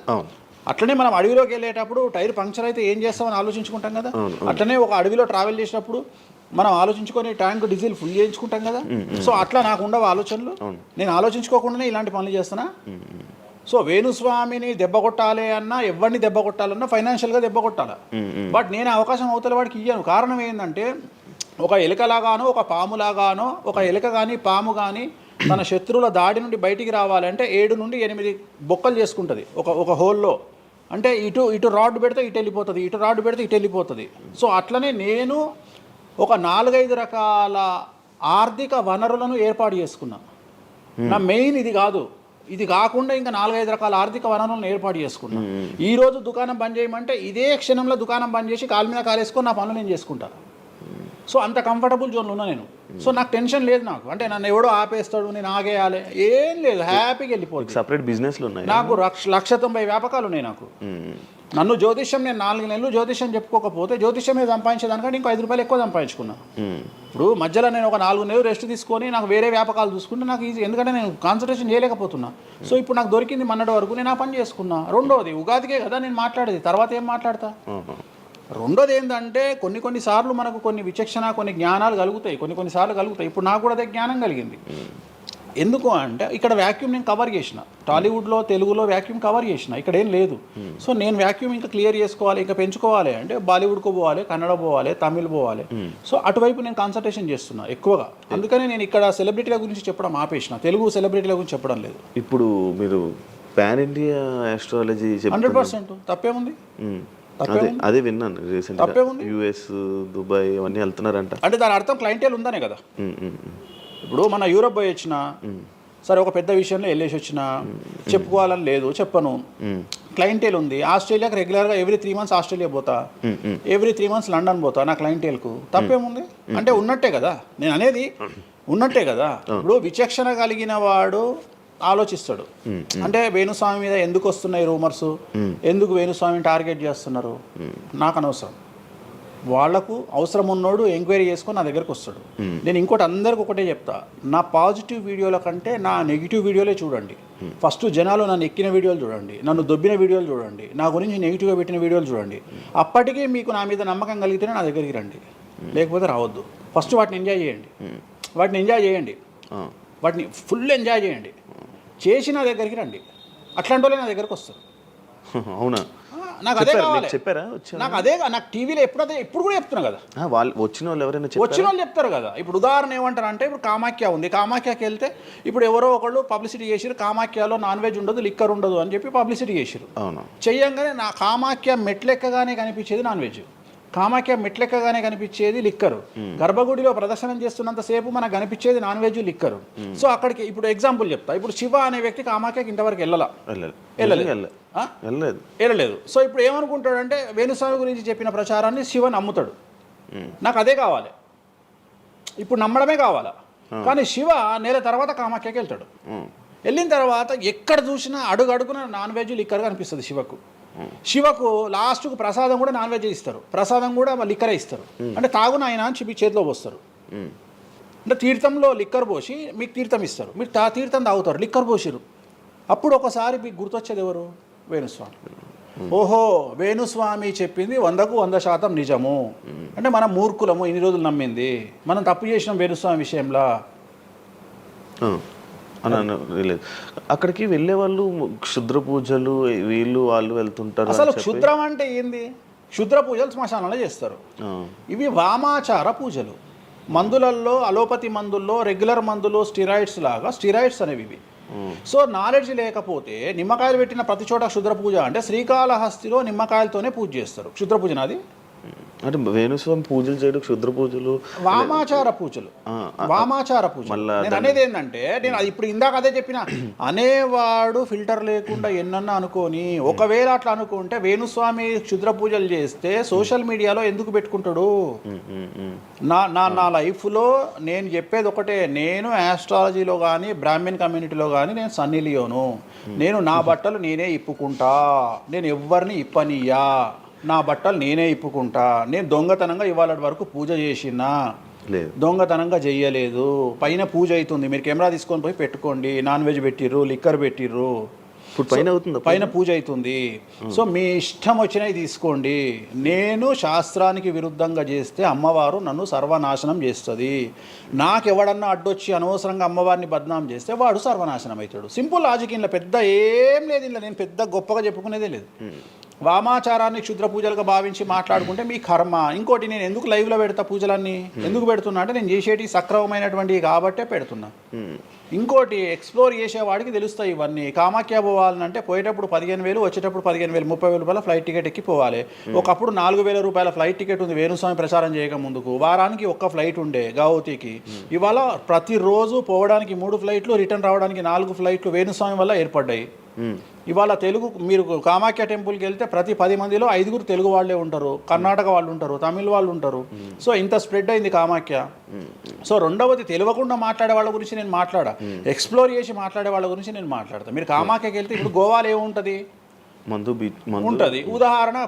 అట్లనే మనం అడవిలోకి వెళ్ళేటప్పుడు టైర్ పంక్చర్ అయితే ఏం చేస్తామని ఆలోచించుకుంటాం కదా. అట్లనే ఒక అడవిలో ట్రావెల్ చేసినప్పుడు మనం ఆలోచించుకొని ట్యాంక్ డీజిల్ ఫుల్ చేయించుకుంటాం కదా. సో అట్లా నాకు ఉండవు ఆలోచనలు. నేను ఆలోచించుకోకుండానే ఇలాంటి పనులు చేస్తున్నా. సో వేణుస్వామిని దెబ్బ కొట్టాలి అన్నా, ఎవరిని దెబ్బ కొట్టాలన్నా ఫైనాన్షియల్గా దెబ్బ కొట్టాలి. బట్ నేను అవకాశం అవతల వాడికి ఇయ్యాను. కారణం ఏంటంటే ఒక ఎలుకలాగానో ఒక పాములాగానో, ఒక ఎలుక కానీ పాము కానీ తన శత్రువుల దాడి నుండి బయటికి రావాలంటే 7 నుండి 8 బొక్కలు చేసుకుంటుంది ఒక హోల్లో. అంటే ఇటు రాడ్ పెడితే ఇటు వెళ్ళిపోతుంది, ఇటు రాడ్ పెడితే ఇటు వెళ్ళిపోతుంది. సో అట్లనే నేను ఒక 4-5 రకాల ఆర్థిక వనరులను ఏర్పాటు చేసుకున్నా. నా మెయిన్ ఇది కాదు. ఇది కాకుండా ఇంకా 4-5 రకాల ఆర్థిక వనరులను ఏర్పాటు చేసుకున్నా. ఈ రోజు దుకాణం బంద్ చేయమంటే ఇదే క్షణంలో దుకాణం బంద్ చేసి కాలు మీద కాలేసుకొని నా పనులు నేను చేసుకుంటాను. సో అంత కంఫర్టబుల్ జోన్లో ఉన్నా నేను. సో నాకు టెన్షన్ లేదు. నాకు అంటే నన్ను ఎవడో ఆపేస్తాడు, నేను ఆగేయాలి ఏం లేదు, హ్యాపీగా వెళ్ళిపోతుంది. సపరేట్ బిజినెస్లు ఉన్నాయి నాకు. 190 వ్యాపకాలు ఉన్నాయి నాకు. నన్ను జ్యోతిష్యం, నేను 4 నెలలు జ్యోతిష్యం చెప్పుకోకపోతే జ్యోతిష్యం మీద సంపాదించేదానికంటే ఇంకో ₹5 ఎక్కువ సంపాదించుకున్నా. ఇప్పుడు మధ్యలో నేను ఒక 4 నెలలు రెస్ట్ తీసుకొని నాకు వేరే వ్యాపకాలు చూసుకుంటే నాకు ఈజీ, ఎందుకంటే నేను కాన్సన్ట్రేషన్ చేయలేకపోతున్నా. సో ఇప్పుడు నాకు దొరికింది మొన్నటి వరకు, నేను ఆ పని చేసుకున్నా. రెండోది ఉగాదికే కదా నేను మాట్లాడేది, తర్వాత ఏం మాట్లాడతా. రెండోది ఏంటంటే కొన్నిసార్లు మనకు కొన్ని విచక్షణ, కొన్ని జ్ఞానాలు కలుగుతాయి, కొన్నిసార్లు కలుగుతాయి. ఇప్పుడు నాకు కూడా అదే జ్ఞానం కలిగింది. ఎందుకు అంటే ఇక్కడ వాక్యూమ్ నేను కవర్ చేసిన, టాలీవుడ్లో తెలుగులో వాక్యూమ్ కవర్ చేసిన, ఇక్కడ ఏం లేదు. సో నేను వాక్యూమ్ ఇంకా క్లియర్ చేసుకోవాలి, ఇంకా పెంచుకోవాలి అంటే బాలీవుడ్కు పోవాలి, కన్నడ పోవాలి, తమిళ్ పోవాలి. సో అటువైపు నేను కాన్సన్ట్రేషన్ చేస్తున్నా ఎక్కువగా. అందుకని నేను ఇక్కడ సెలబ్రిటీల గురించి చెప్పడం ఆపేసిన, తెలుగు సెలబ్రిటీల గురించి చెప్పడం లేదు. ఇప్పుడు మీరు పాన్ ఇండియా ఆస్ట్రాలజీ 100% తప్పేముంది? అదే విన్నాను రీసెంట్గా. US, దుబాయ్ అవన్నీ వెళ్తున్నారంట. అంటే దాని అర్థం క్లయింటేల్ ఉందనే కదా. ఇప్పుడు మన యూరప్ పోయి వచ్చిన సరే, ఒక పెద్ద విషయంలో వెళ్ళేసి వచ్చిన చెప్పుకోవాలని లేదు, చెప్పను. క్లయింటేల్ ఉంది. ఆస్ట్రేలియాకి రెగ్యులర్గా ఎవ్రీ 3 months ఆస్ట్రేలియా పోతా, ఎవ్రీ 3 months లండన్ పోతా నా క్లయింటేల్కు. తప్పేముంది? అంటే ఉన్నట్టే కదా, నేను అనేది ఉన్నట్టే కదా. ఇప్పుడు విచక్షణ కలిగిన వాడు ఆలోచిస్తాడు. అంటే వేణుస్వామి మీద ఎందుకు వస్తున్నాయి రూమర్స్, ఎందుకు వేణుస్వామిని టార్గెట్ చేస్తున్నారు, నాకు అనవసరం. వాళ్లకు అవసరం ఉన్నోడు ఎంక్వైరీ చేసుకొని నా దగ్గరకు వస్తాడు. నేను ఇంకోటి అందరికి ఒకటే చెప్తా, నా పాజిటివ్ వీడియోల కంటే నా నెగిటివ్ వీడియోలే చూడండి. ఫస్ట్ జనాలు నన్ను ఎక్కిన వీడియోలు చూడండి, నన్ను దొబ్బిన వీడియోలు చూడండి, నా గురించి నెగిటివ్గా పెట్టిన వీడియోలు చూడండి. అప్పటికే మీకు నా మీద నమ్మకం కలిగితేనే నా దగ్గరికి రండి, లేకపోతే రావద్దు. ఫస్ట్ వాటిని ఎంజాయ్ చేయండి, వాటిని ఫుల్ ఎంజాయ్ చేయండి, చేసి నా దగ్గరికి రండి. అట్లాంటి వాళ్ళే నా దగ్గరకు వస్తారు. అవునా? నాకు అదే కావాలి. చెప్పారా వచ్చారా? నాకు అదే నాకు టీవీలో ఇప్పుడు కూడా చెప్తున్నా కదా, వాళ్ళు వచ్చిన వాళ్ళు ఎవరైనా వచ్చిన వాళ్ళు చెప్తారు కదా. ఇప్పుడు ఉదాహరణ ఏమంటారు అంటే, ఇప్పుడు కామాఖ్య ఉంది, కామాఖ్యకి వెళ్తే ఇప్పుడు ఎవరో ఒకళ్ళు పబ్లిసిటీ చేసిరు, కామాఖ్యలో నాన్ వెజ్ ఉండదు, లిక్కర్ ఉండదు అని చెప్పి పబ్లిసిటీ చేసిరు. అవును, చెయ్యంగానే నా కామాఖ్య మెట్లెక్కగానే కనిపించేది నాన్ వెజ్, కామాఖ్య మెట్లెక్కగానే కనిపించేది లిక్కరు, గర్భగుడిలో ప్రదర్శనం చేస్తున్నంతసేపు మనకు కనిపించేది నాన్ వెజ్, లిక్కరు. సో అక్కడికి ఇప్పుడు ఎగ్జాంపుల్ చెప్తా. ఇప్పుడు శివ అనే వ్యక్తి కామాఖ్యకి ఇంతవరకు వెళ్ళలేదు. సో ఇప్పుడు ఏమనుకుంటాడంటే, వేణుస్వామి గురించి చెప్పిన ప్రచారాన్ని శివ నమ్ముతాడు. నాకు అదే కావాలి, ఇప్పుడు నమ్మడమే కావాలా. కానీ శివ నెల తర్వాత కామాఖ్యకి వెళ్తాడు. వెళ్ళిన తర్వాత ఎక్కడ చూసినా అడుగున నాన్ వెజ్, లిక్కర్ కనిపిస్తుంది శివకు. శివకు లాస్ట్కు ప్రసాదం కూడా నాన్ వెజ్ ఇస్తారు, ప్రసాదం కూడా లిక్కరే ఇస్తారు. అంటే తాగునాయన అని చెప్పి చేతిలో పోస్తారు. అంటే తీర్థంలో లిక్కర్ పోసి మీకు తీర్థం ఇస్తారు, మీరు తీర్థం తాగుతారు, లిక్కర్ పోసిరు. అప్పుడు ఒకసారి మీకు గుర్తొచ్చేది ఎవరు? వేణుస్వామి. ఓహో, వేణుస్వామి చెప్పింది 100కు 100% నిజము. అంటే మనం మూర్ఖులము, ఇన్ని రోజులు నమ్మింది, మనం తప్పు చేసినాం వేణుస్వామి విషయంలో. అక్కడికి వెళ్ళే వాళ్ళు క్షుద్ర పూజలు వీళ్ళు వాళ్ళు వెళ్తుంటారు. అసలు క్షుద్రం అంటే ఏంది? క్షుద్ర పూజలు శ్మశానంలో చేస్తారు. ఇవి వామాచార పూజలు. మందులలో, అలోపతి మందుల్లో రెగ్యులర్ మందులు స్టిరాయిడ్స్ లాగా, స్టిరాయిడ్స్ అనేవి ఇవి. సో నాలెడ్జ్ లేకపోతే నిమ్మకాయలు పెట్టిన ప్రతి చోట క్షుద్ర పూజ అంటే, శ్రీకాళహస్తిలో నిమ్మకాయలతోనే పూజ చేస్తారు. క్షుద్ర పూజ నాది అంటే వేణుస్వామి పూజలు చేయడం క్షుద్ర పూజలు, వామాచార పూజలు. వామాచార పూజ నేను అనేది ఏంటంటే, నేను ఇప్పుడు ఇందాక అదే చెప్పిన, అనేవాడు ఫిల్టర్ లేకుండా ఎన్నన్నా అనుకోని, ఒకవేళ అట్లా అనుకుంటే వేణుస్వామి క్షుద్ర పూజలు చేస్తే సోషల్ మీడియాలో ఎందుకు పెట్టుకుంటాడు? నా లైఫ్లో నేను చెప్పేది ఒకటే, నేను ఆస్ట్రాలజీలో కానీ బ్రాహ్మణ్ కమ్యూనిటీలో కానీ నేను సన్నీ లియోను. నేను నా బట్టలు నేనే ఇప్పుకుంటా, నేను ఎవ్వరిని ఇప్పనియ్యా, నా బట్టలు నేనే ఇప్పుకుంటా. నేను దొంగతనంగా ఇవాళ వరకు పూజ చేసినా, దొంగతనంగా చెయ్యలేదు. పైన పూజ అవుతుంది, మీరు కెమెరా తీసుకొని పోయి పెట్టుకోండి. నాన్ వెజ్ పెట్టిర్రు, లిక్కర్ పెట్టిర్రు, పైన పూజ అవుతుంది. సో మీ ఇష్టం వచ్చినవి తీసుకోండి. నేను శాస్త్రానికి విరుద్ధంగా చేస్తే అమ్మవారు నన్ను సర్వనాశనం చేస్తుంది. నాకెవడన్నా అడ్డొచ్చి అనవసరంగా అమ్మవారిని బద్నాం చేస్తే వాడు సర్వనాశనం అవుతాడు. Simple logic. ఇంట్లో పెద్ద ఏం లేదు, ఇంట్లో నేను పెద్ద గొప్పగా చెప్పుకునేదే లేదు. వామాచారాన్ని క్షుద్ర పూజలుగా భావించి మాట్లాడుకుంటే మీ కర్మ. ఇంకోటి, నేను ఎందుకు లైవ్లో పెడతా పూజలన్నీ? ఎందుకు పెడుతున్నా అంటే, నేను చేసేటి సక్రమమైనటువంటివి కాబట్టే పెడుతున్నా. ఇంకోటి, ఎక్స్ప్లోర్ చేసేవాడికి తెలుస్తాయి ఇవన్నీ. కామాఖ్య పోవాలంటే పోయేటప్పుడు 15,000, వచ్చేటప్పుడు 15,000, 30,000 రూపాయల ఫ్లైట్ టికెట్ ఎక్కి పోవాలి. ఒకప్పుడు 4,000 రూపాయల ఫ్లైట్ టికెట్ ఉంది వేణుస్వామి ప్రచారం చేయక ముందుకు. వారానికి ఒక్క ఫ్లైట్ ఉండే గౌహతికి. ఇవాళ ప్రతిరోజు పోవడానికి 3 ఫ్లైట్లు, రిటర్న్ రావడానికి 4 ఫ్లైట్లు వేణుస్వామి వల్ల ఏర్పడ్డాయి. ఇవాళ తెలుగు, మీరు కామాఖ్య టెంపుల్కి వెళ్తే ప్రతి 10 మందిలో 5 తెలుగు వాళ్ళే ఉంటారు, కర్ణాటక వాళ్ళు ఉంటారు, తమిళ వాళ్ళు ఉంటారు. సో ఇంత స్ప్రెడ్ అయింది కామాఖ్య. సో రెండవది, తెలియకుండా మాట్లాడే వాళ్ళ గురించి నేను మాట్లాడా, ఎక్స్ప్లోర్ చేసి మాట్లాడే వాళ్ళ గురించి నేను మాట్లాడతాను. మీరు కామాఖ్యకి వెళ్తే ఇప్పుడు గోవాలో ఏముంటుంది? మందు ఉంటుంది. ఉదాహరణ,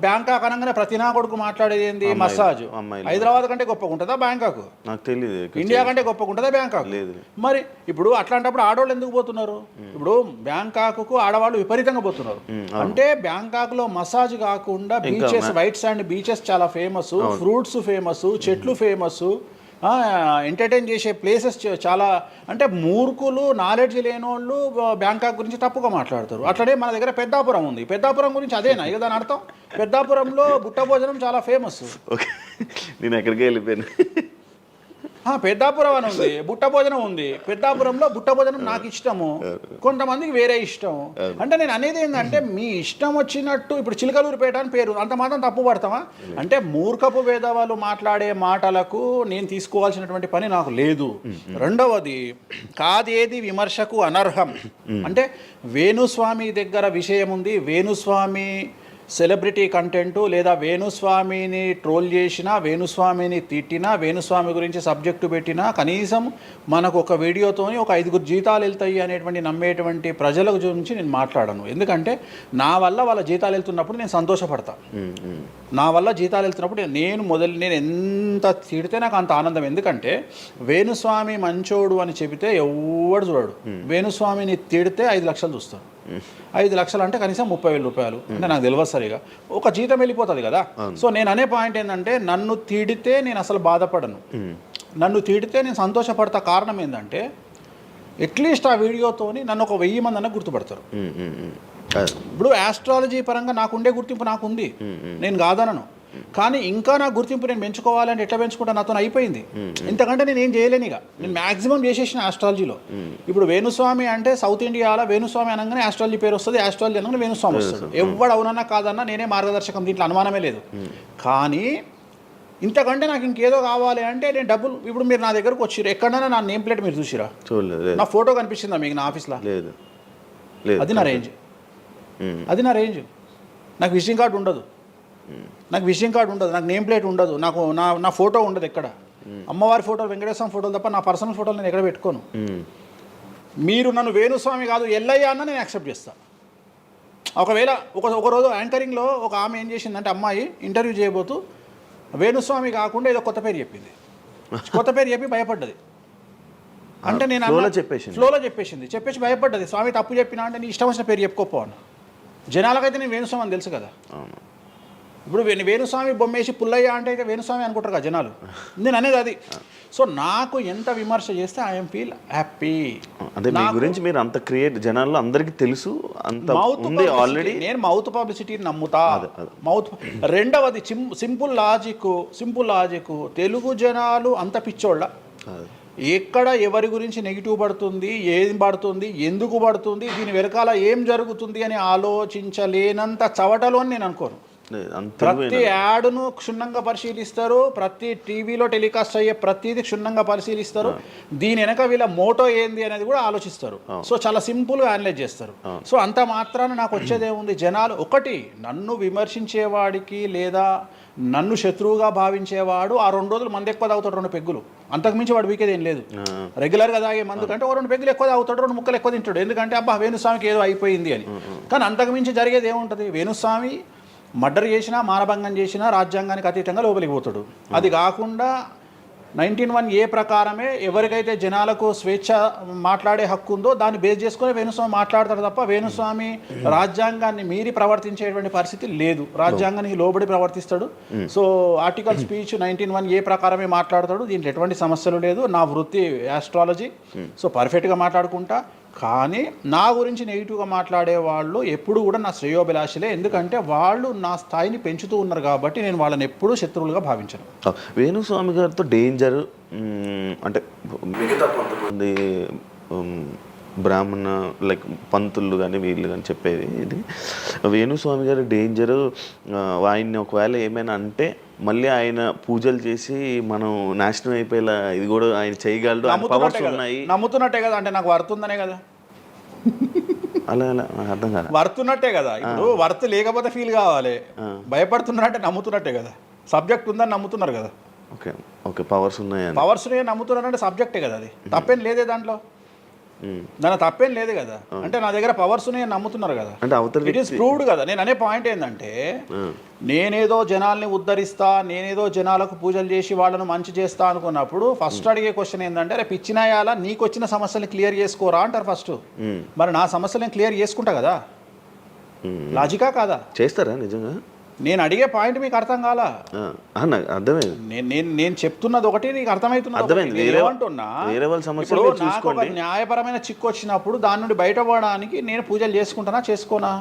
బ్యాంకాక్ అనగానే ప్రతి నా కొడుకు మాట్లాడేది ఏంది? మసాజ్. హైదరాబాద్ కంటే గొప్పగా ఉంటుందా బ్యాంకాక్? నాకు తెలియదు. ఇండియా కంటే గొప్పగా ఉంటుందా బ్యాంకాక్? లేదు. మరి ఇప్పుడు అట్లాంటప్పుడు ఆడవాళ్ళు ఎందుకు పోతున్నారు? ఇప్పుడు బ్యాంకాక్కు ఆడవాళ్ళు విపరీతంగా పోతున్నారు. అంటే బ్యాంకాక్లో మసాజ్ కాకుండా బీచెస్, వైట్ శాండ్ బీచెస్ చాలా ఫేమస్, ఫ్రూట్స్ ఫేమస్, చెట్లు ఫేమస్, ఎంటర్టైన్ చేసే ప్లేసెస్ చాలా. అంటే మూర్ఖులు, నాలెడ్జ్ లేనోళ్ళు బ్యాంకాక్ గురించి తప్పుగా మాట్లాడతారు. అట్లనే మన దగ్గర పెద్దాపురం ఉంది. పెద్దాపురం గురించి అదేనా ఇక దాని అర్థం? పెద్దాపురంలో బుట్ట భోజనం చాలా ఫేమస్. నేను ఎక్కడికి వెళ్ళిపోయాను. పెద్దాపురం అని ఉంది, బుట్ట భోజనం ఉంది. పెద్దాపురంలో బుట్ట భోజనం నాకు ఇష్టము, కొంతమందికి వేరే ఇష్టం. అంటే నేను అనేది ఏంటంటే, మీ ఇష్టం వచ్చినట్టు. ఇప్పుడు చిలకలూరుపేట అని పేరు, అంత మాత్రం తప్పు పడతామా? అంటే మూర్ఖపు వేదవాళ్ళు మాట్లాడే మాటలకు నేను తీసుకోవాల్సినటువంటి పని నాకు లేదు. రెండవది, కాదేది విమర్శకు అనర్హం. అంటే వేణుస్వామి దగ్గర విషయం ఉంది, వేణుస్వామి సెలబ్రిటీ కంటెంటు, లేదా వేణుస్వామిని ట్రోల్ చేసినా, వేణుస్వామిని తిట్టినా, వేణుస్వామి గురించి సబ్జెక్టు పెట్టినా, కనీసం మనకు ఒక వీడియోతోని ఒక 5 జీతాలు వెళ్తాయి అనేటువంటి నమ్మేటువంటి ప్రజల గురించి నేను మాట్లాడను. ఎందుకంటే నా వల్ల వాళ్ళ జీతాలు వెళ్తున్నప్పుడు నేను సంతోషపడతా. నా వల్ల జీతాలు వెళ్తున్నప్పుడు నేను ఎంత తిడితే నాకు అంత ఆనందం. ఎందుకంటే వేణుస్వామి మంచోడు అని చెబితే ఎవడు చూడడు. వేణుస్వామిని తిడితే 5 లక్షలు చూస్తాడు. 5 లక్షలు అంటే కనీసం 30,000 రూపాయలు. అంటే నాకు తెలియదు సరిగా, ఒక జీతం వెళ్ళిపోతుంది కదా. సో నేను అనే పాయింట్ ఏంటంటే, నన్ను తిడితే నేను అసలు బాధపడను, నన్ను తిడితే నేను సంతోషపడతా. కారణం ఏంటంటే, అట్లీస్ట్ ఆ వీడియోతోని నన్ను ఒక 1000 మంది అన్న గుర్తుపడతారు. ఇప్పుడు ఆస్ట్రాలజీ పరంగా నాకు ఉండే గుర్తింపు నాకు ఉంది, నేను కాదనను. కానీ ఇంకా నా గుర్తింపు నేను పెంచుకోవాలంటే ఎట్లా పెంచుకుంటా, నాతో అయిపోయింది. ఇంతకంటే నేను ఏం చేయలేను. ఇక నేను మ్యాక్సిమం చేసేసిన ఆస్ట్రాలజీలో. ఇప్పుడు వేణుస్వామి అంటే సౌత్ ఇండియాలో వేణుస్వామి అనగానే ఆస్ట్రాలజీ పేరు వస్తుంది, ఆస్ట్రాలజీ అనగానే వేణుస్వామి వస్తుంది. ఎవడు అవునన్నా కాదన్నా నేనే మార్గదర్శకం, దీంట్లో అనుమానమే లేదు. కానీ ఇంతకంటే నాకు ఇంకేదో కావాలి అంటే నేను డబ్బులు, ఇప్పుడు మీరు నా దగ్గరకు వచ్చిర్రు, ఎక్కడైనా నా నేమ్ ప్లేట్ మీరు చూసిరా? చూడలేదు. నా ఫోటో కనిపిస్తుందా మీకు నా ఆఫీస్లో? లేదు. అది నా రేంజ్, అది నా రేంజ్. నాకు విజిటింగ్ కార్డు ఉండదు, నాకు విజిటింగ్ కార్డు ఉండదు, నాకు నేమ్ ప్లేట్ ఉండదు, నాకు నా ఫోటో ఉండదు ఎక్కడ. అమ్మవారి ఫోటోలు, వెంకటేశ్వర ఫోటోలు తప్ప నా పర్సనల్ ఫోటోలు నేను ఎక్కడ పెట్టుకోను. మీరు నన్ను వేణుస్వామి కాదు ఎల్లయ్య అన్న నేను యాక్సెప్ట్ చేస్తాను. ఒకవేళ ఒకరోజు యాంకరింగ్లో ఒక ఆమె ఏం చేసిందంటే, అమ్మాయి ఇంటర్వ్యూ చేయబోతూ వేణుస్వామి కాకుండా ఏదో కొత్త పేరు చెప్పింది, కొత్త పేరు చెప్పి భయపడ్డది. అంటే నేను ఫ్లోలో చెప్పేసి భయపడ్డది. స్వామి తప్పు చెప్పినా అంటే నీ ఇష్టం వచ్చిన పేరు చెప్పుకోపో అన్న. జనాలకైతే నేను వేణుస్వామి అని తెలుసు కదా. ఇప్పుడు వేణుస్వామి బొమ్మేసి పుల్లయ్య అంటే అయితే వేణుస్వామి అనుకుంటారు కదా జనాలు. నేను అనేది అది. సో నాకు ఎంత విమర్శ చేస్తే ఐఎమ్ ఫీల్ హ్యాపీ. అదే మీ గురించి మీరు అంత క్రియేట్ జనాల్లో అందరికీ తెలుసు, అంత ఉంది ఆల్రెడీ. నేను మౌత్ పబ్లిసిటీని నమ్ముతా. రెండవది సింపుల్ లాజిక్. తెలుగు జనాలు అంత పిచ్చోళ్ళ, ఎక్కడ ఎవరి గురించి నెగిటివ్ పడుతుంది, ఏం పడుతుంది, ఎందుకు పడుతుంది, దీని వెనకాల ఏం జరుగుతుంది అని ఆలోచించలేనంత చవటలో నేను అనుకోను. ప్రతి యాడ్ను క్షుణ్ణంగా పరిశీలిస్తారు, ప్రతి టీవీలో టెలికాస్ట్ అయ్యే ప్రతిదీ క్షుణ్ణంగా పరిశీలిస్తారు, దీని వెనక వీళ్ళ మోటో ఏంది అనేది కూడా ఆలోచిస్తారు. సో చాలా సింపుల్గా అనలైజ్ చేస్తారు. సో అంత మాత్రాన నాకు వచ్చేదేముంది, జనాలు ఒకటి నన్ను విమర్శించేవాడికి లేదా నన్ను శత్రువుగా భావించేవాడు ఆ 2 రోజులు మందు ఎక్కువ తాగుతాడు, 2 పెగ్గులు, అంతకుమించి వాడు వీకేది ఏం లేదు. రెగ్యులర్గా తాగే మందు కంటే 2 పెగ్గులు ఎక్కువ తాగుతాడు, 2 ముక్కలు ఎక్కువ తింటాడు, ఎందుకంటే అబ్బా వేణుస్వామికి ఏదో అయిపోయింది అని. కానీ అంతకుమించి జరిగేది ఏముంటుంది, వేణుస్వామి మర్డర్ చేసినా, మానభంగం చేసినా రాజ్యాంగానికి అతీతంగా లోపలికి పోతాడు. అది కాకుండా 19(1) ప్రకారమే ఎవరికైతే జనాలకు స్వేచ్ఛ మాట్లాడే హక్కు ఉందో దాన్ని బేస్ చేసుకుని వేణుస్వామి మాట్లాడతాడు తప్ప వేణుస్వామి రాజ్యాంగాన్ని మీరి ప్రవర్తించేటువంటి పరిస్థితి లేదు. రాజ్యాంగానికి లోబడి ప్రవర్తిస్తాడు. సో ఆర్టికల్ స్పీచ్ 19(1) ప్రకారమే మాట్లాడతాడు. దీంట్లో ఎటువంటి సమస్యలు లేదు. నా వృత్తి ఆస్ట్రాలజీ, సో పర్ఫెక్ట్గా మాట్లాడుకుంటా. కానీ నా గురించి నెగిటివ్గా మాట్లాడే వాళ్ళు ఎప్పుడు కూడా నా శ్రేయోభిలాషలే, ఎందుకంటే వాళ్ళు నా స్థాయిని పెంచుతూ ఉన్నారు కాబట్టి నేను వాళ్ళని ఎప్పుడూ శత్రువులుగా భావించను. వేణుస్వామి గారితో డేంజర్ అంటే మిగతా కొంతమంది బ్రాహ్మణ లైక్ పంతులు కానీ వీళ్ళు కానీ చెప్పేది ఇది, వేణుస్వామి గారి డేంజరు ఆయన్ని ఒకవేళ ఏమైనా అంటే మళ్ళీ ఆయన పూజలు చేసి మనం నాశనం అయిపోయేలా ఇది కూడా ఆయన చేయగలడు, పవర్స్ ఉన్నాయి. నమ్ముతున్నట్టే కదా, అంటే నాకు వర్తుందనే కదా. అలా అర్థం కాదు, వర్తున్నట్టే కదా. ఇప్పుడు వర్త్ లేకపోతే ఫీల్ కావాలి, భయపడుతున్నారంటే నమ్ముతున్నట్టే కదా. సబ్జెక్ట్ ఉందని నమ్ముతున్నారు కదా. ఓకే ఓకే, పవర్స్ ఉన్నాయి, పవర్స్ నమ్ముతున్నారంటే సబ్జెక్టే కదా. అది తప్పేం లేదే దాంట్లో, దాని తప్పేం లేదు కదా. అంటే నా దగ్గర పవర్స్ నమ్ముతున్నారు కదా, ఇట్ ఈస్ ప్రూవ్డ్ కదా. నేను అనే పాయింట్ ఏంటంటే నేనేదో జనాల్ని ఉద్ధరిస్తా, నేనేదో జనాలకు పూజలు చేసి వాళ్ళను మంచి చేస్తా అనుకున్నప్పుడు ఫస్ట్ అడిగే క్వశ్చన్ ఏంటంటే, రేపు ఇచ్చినాయాలా నీకు వచ్చిన సమస్యల్ని క్లియర్ చేసుకోరా అంటారు ఫస్ట్. మరి నా సమస్యలను క్లియర్ చేసుకుంటా కదా, లాజికా కాదా? చేస్తారా నిజంగా? నేను అడిగే పాయింట్ మీకు అర్థం కాలా? అర్థమైంది. నేను చెప్తున్నది ఒకటి, నీకు అర్థమవుతున్నది ఏమంటున్నా. నాకు ఒక న్యాయపరమైన చిక్కు వచ్చినప్పుడు దాని నుండి బయటపడడానికి నేను పూజలు చేసుకుంటానా, చేసుకోనా?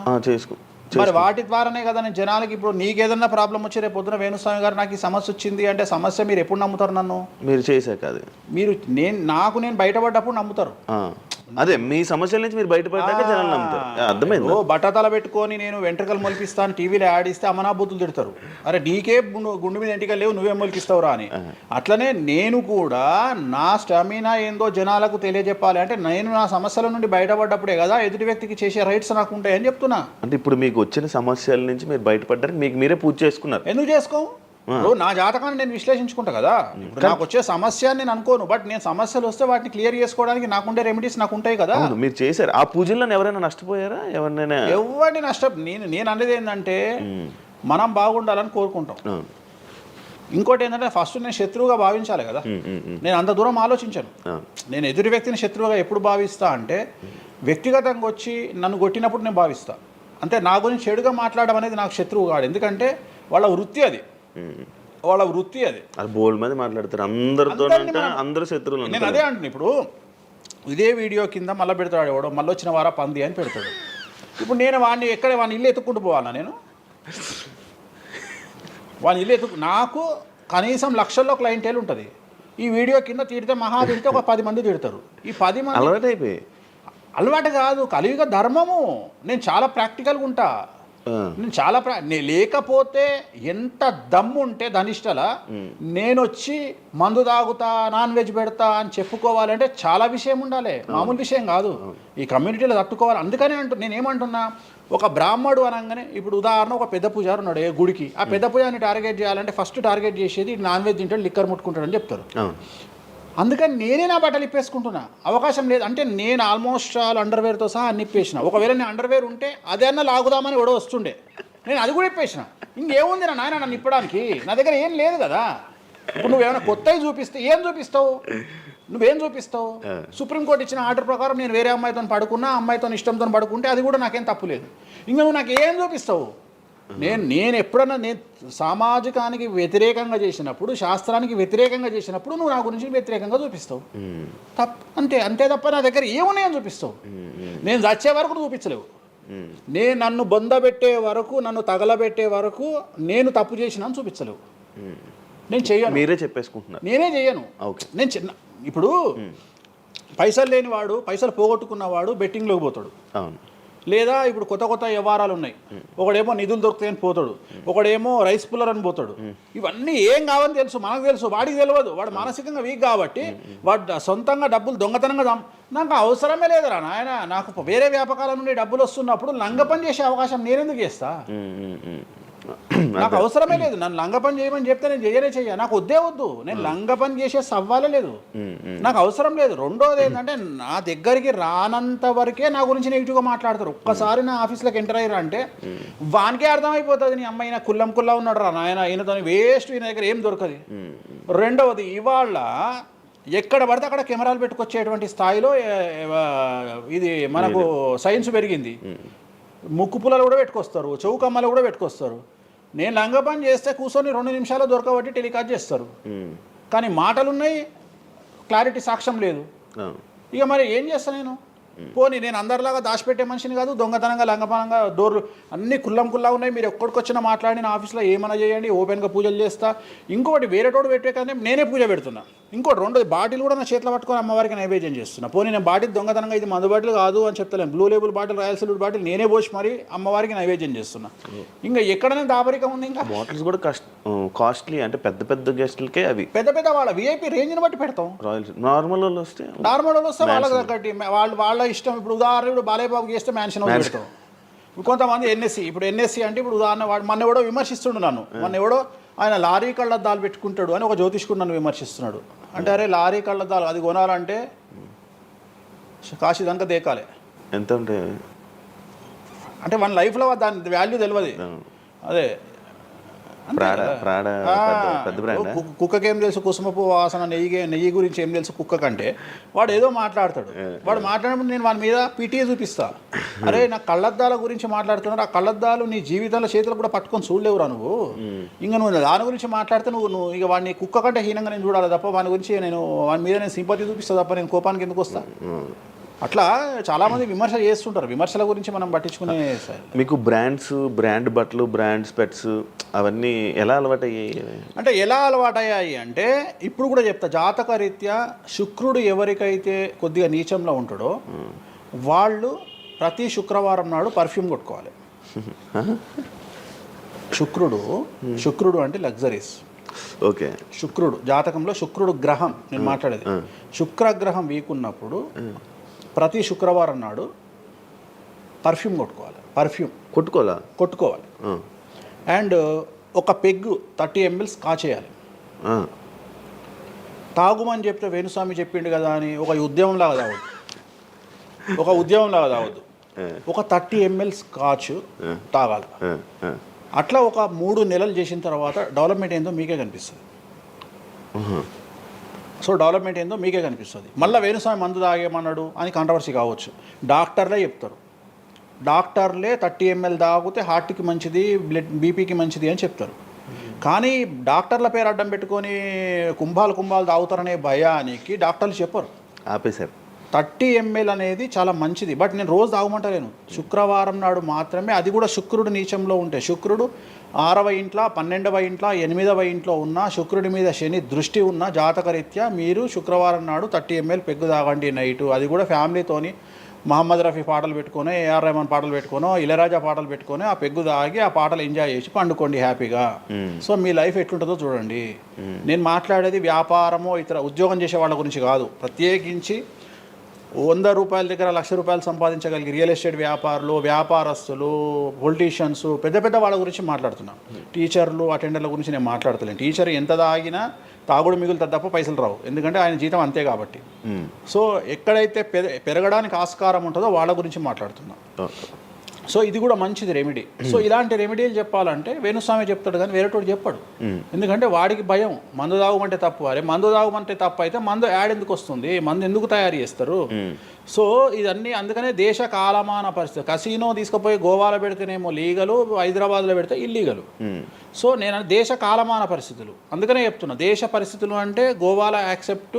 మరి వాటి ద్వారానే కదా నేను జనాలకి. ఇప్పుడు నీకేదన్నా ప్రాబ్లం వచ్చి రేపు పొద్దున వేణుస్వామి గారు నాకు ఈ సమస్య వచ్చింది అంటే సమస్య మీరు ఎప్పుడు నమ్ముతారు? నన్ను మీరు చేశాక అది మీరు నేను బయటపడ్డప్పుడు నమ్ముతారు. అదే మీ సమస్యల నుంచి మీరు బయటపడ్డాక జనాలు నమ్ముతారు. అర్థమైంది. బట్టతల పెట్టుకొని నేను వెంట్రుకలు మొలిపిస్తాను టీవీలో యాడ్ ఇస్తే అమనాబూతులు తిడతారు, అరే నీకే గుండు మీద ఎంటికలు లేవు నువ్వేం మొలికిస్తావురా అని. అట్లనే నేను కూడా నా స్టామినా ఏందో జనాలకు తెలియజెప్పాలి అంటే నేను నా సమస్యల నుండి బయటపడ్డప్పుడే కదా ఎదుటి వ్యక్తికి చేసే రైట్స్ నాకు ఉంటాయని చెప్తున్నా. అంటే ఇప్పుడు మీకు వచ్చిన సమస్యల నుంచి మీరు బయటపడ్డానికి మీకు మీరే పూజ చేసుకున్నారు. ఎందుకు చేసుకో? నా జాతకాన్ని నేను విశ్లేషించుకుంటా కదా. ఇప్పుడు నాకు వచ్చే సమస్య నేను అనుకోను, బట్ నేను సమస్యలు వస్తే వాటిని క్లియర్ చేసుకోవడానికి నాకుండే రెమెడీస్ నాకు ఉంటాయి కదా. మీరు చేశారు ఆ పూజల్లో ఎవరైనా నష్టపోయారా? ఎవరిని నేను అనేది ఏంటంటే మనం బాగుండాలని కోరుకుంటాం. ఇంకోటి ఏంటంటే ఫస్ట్ నేను శత్రువుగా భావించాలి కదా. నేను అంత దూరం ఆలోచించాను. నేను ఎదుటి వ్యక్తిని శత్రువుగా ఎప్పుడు భావిస్తా అంటే వ్యక్తిగతంగా వచ్చి నన్ను కొట్టినప్పుడు నేను భావిస్తా. అంటే నా గురించి చెడుగా మాట్లాడడం అనేది నాకు శత్రువు కాదు, ఎందుకంటే వాళ్ళ వృత్తి అది. బోల్డ్ మంది మాట్లాడతారు అందరితో, అందరూ శత్రువులు. నేను అదే అంటున్నా. ఇప్పుడు ఇదే వీడియో కింద మళ్ళీ పెడతాడు ఎవడో, మళ్ళీ వచ్చిన వారా పంది అని పెడతాడు. ఇప్పుడు నేను వాడిని ఇల్లు ఎత్తుక్కుంటూ పోవాలా నేను? వాడిని ఇల్లు నాకు కనీసం లక్షల్లో క్లయింటేల్ ఉంటుంది. ఈ వీడియో కింద తిడితే తిడితే ఒక 10 మంది తిడతారు. ఈ 10 మంది అలవాటు కాదు, కలియుగ ధర్మము. నేను చాలా ప్రాక్టికల్గా ఉంటా. నేను చాలా లేకపోతే ఎంత దమ్ము ఉంటే ధనిష్టల నేను వచ్చి మందు తాగుతా, నాన్ వెజ్ పెడతా అని చెప్పుకోవాలంటే చాలా విషయం ఉండాలి, మామూలు విషయం కాదు. ఈ కమ్యూనిటీలో తట్టుకోవాలి. అందుకనే నేనేమంటున్నా, ఒక బ్రాహ్మడు అనగానే ఇప్పుడు ఉదాహరణ ఒక పెద్ద పూజారు ఉన్నాడు ఏ గుడికి, ఆ పెద్ద పూజారిని టార్గెట్ చేయాలంటే ఫస్ట్ టార్గెట్ చేసేది నాన్ వెజ్ తింటాడు, లిక్కర్ ముట్టుకుంటాడు అని చెప్తారు. అందుకని నేనే నా బట్టలు ఇప్పేసుకుంటున్నా, అవకాశం లేదు అంటే నేను ఆల్మోస్ట్ అండర్వేర్తో సహా అన్ని ఇప్పేసిన. ఒకవేళ నేను అండర్వేర్ ఉంటే అదే అన్న లాగుదామని ఎవడో వస్తుండే, నేను అది కూడా ఇప్పేసిన. ఇంకేముంది నా నాయన నన్ను ఇప్పడానికి? నా దగ్గర ఏం లేదు కదా. ఇప్పుడు నువ్వేమైనా కొత్తవి చూపిస్తే ఏం చూపిస్తావు? నువ్వేం చూపిస్తావు? సుప్రీంకోర్టు ఇచ్చిన ఆర్డర్ ప్రకారం నేను వేరే అమ్మాయితో పడుకున్నా, అమ్మాయితో ఇష్టంతో పడుకుంటే అది కూడా నాకేం తప్పు లేదు. ఇంకా నువ్వు నాకు ఏం చూపిస్తావు? నేను ఎప్పుడన్నా సామాజికానికి వ్యతిరేకంగా చేసినప్పుడు, శాస్త్రానికి వ్యతిరేకంగా చేసినప్పుడు నువ్వు నా గురించి వ్యతిరేకంగా చూపిస్తావు. అంతే తప్ప నా దగ్గర ఏమున్నాయని చూపిస్తావు? నేను చచ్చే వరకు చూపించలేవు. నేను నన్ను బొందబెట్టే వరకు, నన్ను తగలబెట్టే వరకు నేను తప్పు చేసినా చూపించలేవు. నేను చెయ్యను. మీరే చెప్పేసుకుంటున్నారు. నేనే చెయ్యను. నేను ఇప్పుడు పైసలు లేనివాడు, పైసలు పోగొట్టుకున్నవాడు బెట్టింగ్లోకి పోతాడు. లేదా ఇప్పుడు కొత్త వ్యవహారాలు ఉన్నాయి. ఒకడేమో నిధులు దొరుకుతాయని పోతాడు, ఒకడేమో రైస్ పుల్లర్ అని పోతాడు. ఇవన్నీ ఏం కావని తెలుసు, మనకు తెలుసు, వాడికి తెలియదు. వాడు మానసికంగా వీక్ కాబట్టి వాడు సొంతంగా డబ్బులు దొంగతనంగా నాకు అవసరమే లేదురా నాయన. నాకు వేరే వ్యాపకాల నుండి డబ్బులు వస్తున్నప్పుడు లంగ పని చేసే అవకాశం నేనెందుకు చేస్తా? నాకు అవసరమే లేదు. నన్ను లంగ పని చేయమని చెప్తే నేను చెయ్య, నాకు వద్దు. నేను లంగ పని చేసే సవ్వాలే లేదు, నాకు అవసరం లేదు. రెండోది ఏంటంటే నా దగ్గరికి రానంత వరకే నా గురించి నెగిటివ్గా మాట్లాడతారు. ఒక్కసారి నా ఆఫీస్లోకి ఎంటర్ అయ్యారు అంటే వానికే అర్థమైపోతుంది, నీ అమ్మాయి నా కుల్లా ఉన్నాడు రా నాయన, ఈయనతో వేస్ట్, ఈయన దగ్గర ఏం దొరకదు. రెండవది, ఇవాళ ఎక్కడ పడితే అక్కడ కెమెరాలు పెట్టుకొచ్చేటువంటి స్థాయిలో ఇది మనకు సైన్స్ పెరిగింది. ముక్కు పుల్లలు కూడా పెట్టుకొస్తారు, చౌకమ్మలు కూడా పెట్టుకొస్తారు. నేను లంగ పని చేస్తే కూర్చొని 2 నిమిషాలు దొరకబట్టి టెలికాస్ట్ చేస్తారు. కానీ మాటలున్నాయి, క్లారిటీ సాక్ష్యం లేదు. ఇక మరి ఏం చేస్తాను నేను? పోనీ నేను అందరిలాగా దాచిపెట్టే మనిషిని కాదు, దొంగతనంగా లంగపనంగా డోర్లు అన్నీ కుల్లా ఉన్నాయి. మీరు ఎక్కడికొచ్చినా మాట్లాడి నా ఆఫీస్లో ఏమైనా చేయండి, ఓపెన్గా పూజలు చేస్తా. ఇంకొకటి వేరేటోడు పెట్టే కానీ నేనే పూజ పెడుతున్నా. ఇంకోటి రెండోది, బాటిల్ కూడా నా చేతిలో పట్టుకొని అమ్మవారికి నైవేద్యం చేస్తున్నా. పోనీ నేను బాటిల్ దొంగతనంగా ఇది మందు బాటిల్ కాదు అని చెప్తలేను, blue label bottle, royal salute bottle నేనే పోసి మరి అమ్మవారికి నైవేద్యం చేస్తున్నా. ఇంకా ఎక్కడనే దాపరికం ఉంది? ఇంకా బాటిల్స్ కూడా కాస్ట్లీ, అంటే పెద్ద గెస్టులకే అవి పెద్ద వాళ్ళ విఐపి రేంజ్ని బట్టి పెడతాం. నార్మల్ వాళ్ళు వస్తే వాళ్ళకి తగ్గట్టి వాళ్ళ ఇష్టం. ఇప్పుడు ఉదాహరణ బాలయ్యబాబు చేస్తే మ్యాన్షన్ పెడతాం. కొంతమంది ఎన్ఎస్సి అంటే ఇప్పుడు ఉదాహరణ మన ఎవడో విమర్శిస్తుండు నన్ను. ఆయన లారీ కళ్ళద్దాలు పెట్టుకుంటాడు అని ఒక జ్యోతిష్కుడు నన్ను విమర్శిస్తున్నాడు. అంటే అరే లారీ కళ్ళద్దాలు అది కొనాలంటే కాశీ దాకా దేకాలి. ఎంత అంటే మన లైఫ్లో దాని వాల్యూ తెలియదు. అదే కుక్కకేం తెలుసు కుసుమపు వాసన, నెయ్యి గురించి ఏం తెలుసు కుక్క కంటే? వాడు ఏదో మాట్లాడతాడు. వాడు మాట్లాడినప్పుడు నేను వాడి మీద పీటీఏ చూపిస్తా. అరే నా కళ్ళద్దాల గురించి మాట్లాడుతున్నాడు, ఆ కళ్ళద్దాలు నీ జీవితంలో చేతులు కూడా పట్టుకొని చూడలేవురా నువ్వు. ఇంకా నువ్వు దాని గురించి మాట్లాడితే నువ్వు ఇక వాడిని కుక్క కంటే హీనంగా నేను చూడాలి తప్ప వాని గురించి వాని మీద నేను సింపతి చూపిస్తా తప్ప నేను కోపానికి ఎందుకు వస్తా? అట్లా చాలామంది విమర్శ చేస్తుంటారు. విమర్శల గురించి మనం పట్టించుకునే. మీకు బ్రాండ్ బట్టలు, బ్రాండ్ స్పెట్స్ అవన్నీ ఎలా అలవాటయ్యాయి? అంటే ఎలా అలవాటయ్యాయి అంటే ఇప్పుడు కూడా చెప్తా, జాతక రీత్యా శుక్రుడు ఎవరికైతే కొద్దిగా నీచంలో ఉంటాడో వాళ్ళు ప్రతి శుక్రవారం నాడు పర్ఫ్యూమ్ కొట్టుకోవాలి. శుక్రుడు అంటే లగ్జరీస్. ఓకే. శుక్రుడు జాతకంలో శుక్రుడు గ్రహం నేను మాట్లాడేది. శుక్రగ్రహం వీక్ ఉన్నప్పుడు ప్రతి శుక్రవారం నాడు పర్ఫ్యూమ్ కొట్టుకోవాలి. అండ్ ఒక పెగ్గు 30 ml కాచేయాలి. తాగుమని చెప్తే వేణుస్వామి చెప్పిండు కదా అని ఒక ఉద్యమంలాగా తాగొద్దు. ఒక 30 ml స్కాచ్ తాగాలి. అట్లా ఒక 3 నెలలు చేసిన తర్వాత డెవలప్మెంట్ ఏందో మీకే కనిపిస్తుంది. డెవలప్మెంట్ ఏందో మీకే కనిపిస్తుంది. మళ్ళీ వేణుస్వామి మందు తాగేమన్నాడు అని కాంట్రవర్సీ కావచ్చు. డాక్టర్లే చెప్తారు, 30 ml తాగితే హార్ట్కి మంచిది, బీపీకి మంచిది అని చెప్తారు. కానీ డాక్టర్ల పేరు అడ్డం పెట్టుకొని కుంభాలు తాగుతారనే భయానికి డాక్టర్లు చెప్పరు. ఆపేశారు. 30 ml అనేది చాలా మంచిది. బట్ నేను రోజు తాగమంటలేను. శుక్రవారం నాడు మాత్రమే, అది కూడా శుక్రుడు నీచంలో ఉంటే, శుక్రుడు 6వ ఇంట్లో, 12వ ఇంట్లో, 8వ ఇంట్లో ఉన్న, శుక్రుడి మీద శని దృష్టి ఉన్న జాతకరీత్యా మీరు శుక్రవారం నాడు 30 ml పెగ్గు తాగండి నైటు. అది కూడా ఫ్యామిలీతోని మహమ్మద్ రఫీ పాటలు పెట్టుకొని, ఏఆర్ రెహమాన్ పాటలు పెట్టుకోనో, ఇళయరాజా పాటలు పెట్టుకొని ఆ పెగ్గు తాగి ఆ పాటలు ఎంజాయ్ చేసి పండుకోండి హ్యాపీగా. సో మీ లైఫ్ ఎట్లుంటుందో చూడండి. నేను మాట్లాడేది వ్యాపారమో ఇతర ఉద్యోగం చేసే వాళ్ళ గురించి కాదు. ప్రత్యేకించి 100 రూపాయల దగ్గర 1,00,000 రూపాయలు సంపాదించగలిగి రియల్ ఎస్టేట్ వ్యాపారులు, వ్యాపారస్తులు, పొలిటీషియన్స్, పెద్ద పెద్ద వాళ్ళ గురించి మాట్లాడుతున్నాను. టీచర్లు, అటెండర్ల గురించి నేను మాట్లాడతలేను. టీచర్ ఎంత తాగినా తాగుడు మిగులుతుంది తప్ప పైసలు రావు, ఎందుకంటే ఆయన జీతం అంతే కాబట్టి. సో ఎక్కడైతే పెరగడానికి ఆస్కారం ఉంటుందో వాళ్ళ గురించి మాట్లాడుతున్నాం. సో ఇది కూడా మంచిది రెమెడీ. సో ఇలాంటి రెమెడీలు చెప్పాలంటే వేణుస్వామి చెప్తాడు కానీ వేరేటోడు చెప్పాడు. ఎందుకంటే వాడికి భయం, మందు తాగమంటే తప్పు. అరే మందు తాగమంటే తప్పు అయితే మందు యాడ్ ఎందుకు వస్తుంది, మందు ఎందుకు తయారు చేస్తారు? సో ఇదన్నీ అందుకనే దేశ కాలమాన పరిస్థితి. కసినో తీసుకుపోయి గోవాలో పెడితేనేమో లీగలు, హైదరాబాద్లో పెడితే ఇల్లీగలు. సో నేను దేశ కాలమాన పరిస్థితులు అందుకనే చెప్తున్నా. దేశ పరిస్థితులు అంటే గోవాలో యాక్సెప్ట్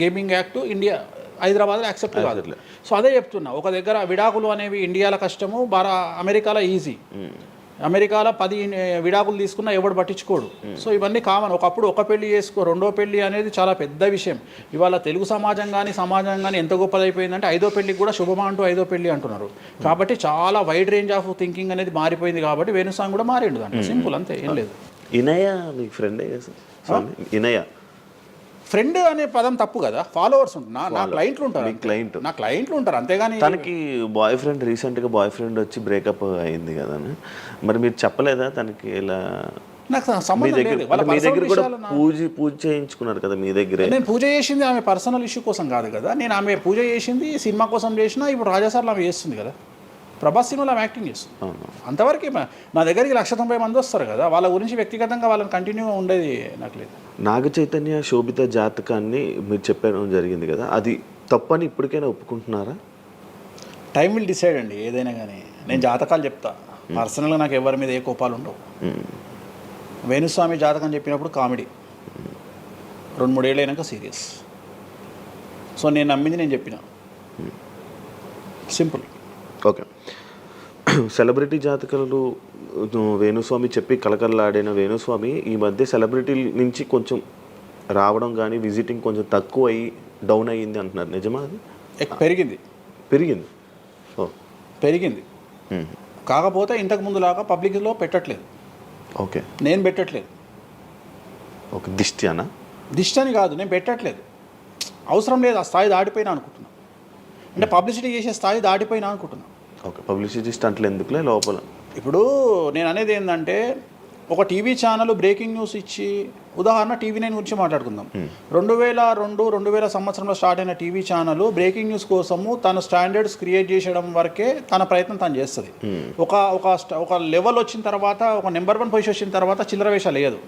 గేమింగ్ యాక్ట్, ఇండియా హైదరాబాద్లో యాక్సెప్ట్ కాదు. సో అదే చెప్తున్నా. ఒక దగ్గర విడాకులు అనేవి ఇండియాలో కష్టము, అమెరికాలో ఈజీ. అమెరికాలో 10 విడాకులు తీసుకున్నా ఎవడు పట్టించుకోడు. సో ఇవన్నీ కామన్. ఒకప్పుడు ఒక పెళ్లి చేసుకో, రెండో పెళ్లి అనేది చాలా పెద్ద విషయం. ఇవాళ తెలుగు సమాజం కానీ ఎంత గొప్పదైపోయిందంటే 5వ పెళ్లికి కూడా శుభమా అంటూ 5వ పెళ్లి అంటున్నారు. కాబట్టి చాలా వైడ్ రేంజ్ ఆఫ్ థింకింగ్ అనేది మారిపోయింది. కాబట్టి వేణుస్వామి కూడా మారిండు దాంట్లో. సింపుల్, అంతే, ఏం లేదు. ఇనయ మీ ఫ్రెండే సార్? ఇనయ ఫ్రెండ్ అనే పదం తప్పు కదా. ఫాలోవర్స్ ఉంటున్నా, నా క్లయింట్లు ఉంటారు. నా క్లయింట్లు ఉంటారు, అంతేగాని. తనకి బాయ్ ఫ్రెండ్ రీసెంట్గా బాయ్ ఫ్రెండ్ వచ్చి బ్రేకప్ అయింది కదా, మరి మీరు చెప్పలేదా తనకి? ఇలా నాకు సంబంధం లేదు. మీ దగ్గర కూడా పూజ చేయించుకున్నారు కదా మీ దగ్గరే. నేను పూజ చేసింది ఆమె పర్సనల్ ఇష్యూ కోసం కాదు కదా. నేను ఆమె పూజ చేసింది సినిమా కోసం చేసినా. ఇప్పుడు రాజాసార్లు ఆమె చేస్తుంది కదా, ప్రభాస్ సినిమాలో ఆమె యాక్టింగ్ చేస్తుంది. అంతవరకు నా దగ్గరికి 190 మంది వస్తారు కదా, వాళ్ళ గురించి వ్యక్తిగతంగా వాళ్ళని కంటిన్యూగా ఉండేది నాకు లేదు. నాగ చైతన్య శోభిత జాతకాన్ని మీరు చెప్పడం జరిగింది కదా, అది తప్పని ఇప్పటికైనా ఒప్పుకుంటున్నారా? టైం విల్ డిసైడ్ అండి ఏదైనా కానీ. నేను జాతకాలు చెప్తా, పర్సనల్గా నాకు ఎవరి మీద ఏ కోపాలు ఉండవు. వేణుస్వామి జాతకం చెప్పినప్పుడు కామెడీ, 2-3 ఏళ్ళు అయినాక సీరియస్. సో నేను నమ్మింది నేను చెప్పిన, సింపుల్. ఓకే. సెలబ్రిటీ జాతకాలు వేణుస్వామి చెప్పి కలకల్లాడిన వేణుస్వామి ఈ మధ్య సెలబ్రిటీల నుంచి కొంచెం రావడం కానీ విజిటింగ్ కొంచెం తక్కువ అయ్యి డౌన్ అయ్యింది అంటున్నారు, నిజమా అది? పెరిగింది. ఓ పెరిగింది. కాకపోతే ఇంతకు ముందులాగా పబ్లిక్లో పెట్టట్లేదు. ఓకే, నేను పెట్టట్లేదు. ఓకే, దిష్టి అనా? దిష్టి అని కాదు, నేను పెట్టట్లేదు. అవసరం లేదు, ఆ స్థాయి దాటిపోయినా అనుకుంటున్నా. అంటే పబ్లిసిటీ చేసే స్థాయి దాటిపోయినా అనుకుంటున్నా. ఓకే, పబ్లిసిటీ స్టంట్లు ఎందుకులే లోపల. ఇప్పుడు నేను అనేది ఏంటంటే, ఒక టీవీ ఛానల్ బ్రేకింగ్ న్యూస్ ఇచ్చి, ఉదాహరణ TV9 గురించి మాట్లాడుకుందాం. 2002-2000 సంవత్సరంలో స్టార్ట్ అయిన టీవీ ఛానల్ బ్రేకింగ్ న్యూస్ కోసము తన స్టాండర్డ్స్ క్రియేట్ చేయడం వరకే తన ప్రయత్నం తను చేస్తుంది. ఒక లెవెల్ వచ్చిన తర్వాత, ఒక నెంబర్ 1 పొజిషన్ వచ్చిన తర్వాత చిల్లర వేషాలు లేదు.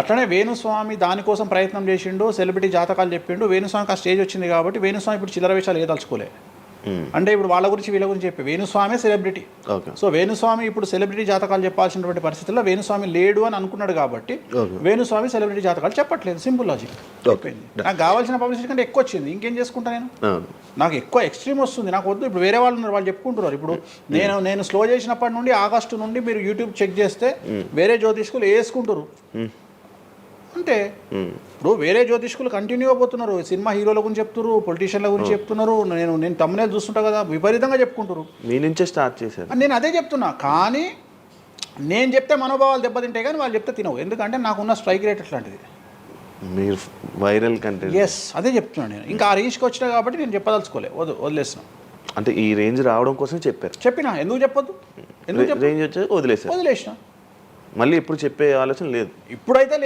అట్లనే వేణుస్వామి దానికోసం ప్రయత్నం చేసిండు, సెలబ్రిటీ జాతకాలు చెప్పిండు. వేణుస్వామికి ఆ స్టేజ్ వచ్చింది కాబట్టి వేణుస్వామి ఇప్పుడు చిల్లర వేషాలు ఏదలుచుకోలే. అంటే ఇప్పుడు వాళ్ళ గురించి వీళ్ళ గురించి చెప్పి వేణుస్వామి సెలబ్రిటీ. సో వేణుస్వామి ఇప్పుడు సెలబ్రిటీ జాతకాలు చెప్పాల్సినటువంటి పరిస్థితుల్లో వేణుస్వామి లేడు అని అనుకున్నాడు కాబట్టి వేణుస్వామి సెలబ్రిటీ జాతకాలు చెప్పట్లేదు. Simple logic. నాకు కావాల్సిన పబ్లిసిటీ కంటే ఎక్కువ వచ్చింది, ఇంకేం చేసుకుంటా నేను? నాకు ఎక్కువ ఎక్స్ట్రీమ్ వస్తుంది, నాకు వద్దు. ఇప్పుడు వేరే వాళ్ళు ఉన్నారు, వాళ్ళు చెప్పుకుంటున్నారు. ఇప్పుడు నేను స్లో చేసినప్పటి నుండి ఆగస్టు నుండి మీరు యూట్యూబ్ చెక్ చేస్తే వేరే జ్యోతిష్కులు వేసుకుంటారు అంటే. ఇప్పుడు వేరే జ్యోతిష్కులు కంటిన్యూగా పోతున్నారు, సినిమా హీరోల గురించి చెప్తున్నారు, పొలిటీషియన్ల గురించి చెప్తున్నారు. నేను తమ్మునేలు చూస్తుంటా కదా, విపరీతంగా చెప్పుకుంటారు. మీ నుంచే స్టార్ట్ చేశారు. నేను అదే చెప్తున్నా. కానీ నేను చెప్తే మనోభావాలు దెబ్బతింటాయి, కానీ వాళ్ళు చెప్తే తినవు. ఎందుకంటే నాకున్న స్ట్రైక్ రేట్ అట్లాంటిది. మీరు వైరల్ కంటెంట్. ఎస్, అదే చెప్తున్నాను నేను. ఇంకా ఆ రేంజ్కి వచ్చినా కాబట్టి నేను చెప్పదలుచుకోలే, వదిలేసిన. అంటే ఈ రేంజ్ రావడం కోసం చెప్పినా. ఎందుకు చెప్పొద్దు? ఎందుకు రేంజ్ వచ్చి వదిలేసిన. వదిలేసిన. మళ్ళీ ఎప్పుడు చెప్పే ఆలోచన లేదు. ఇప్పుడైతే లేదు.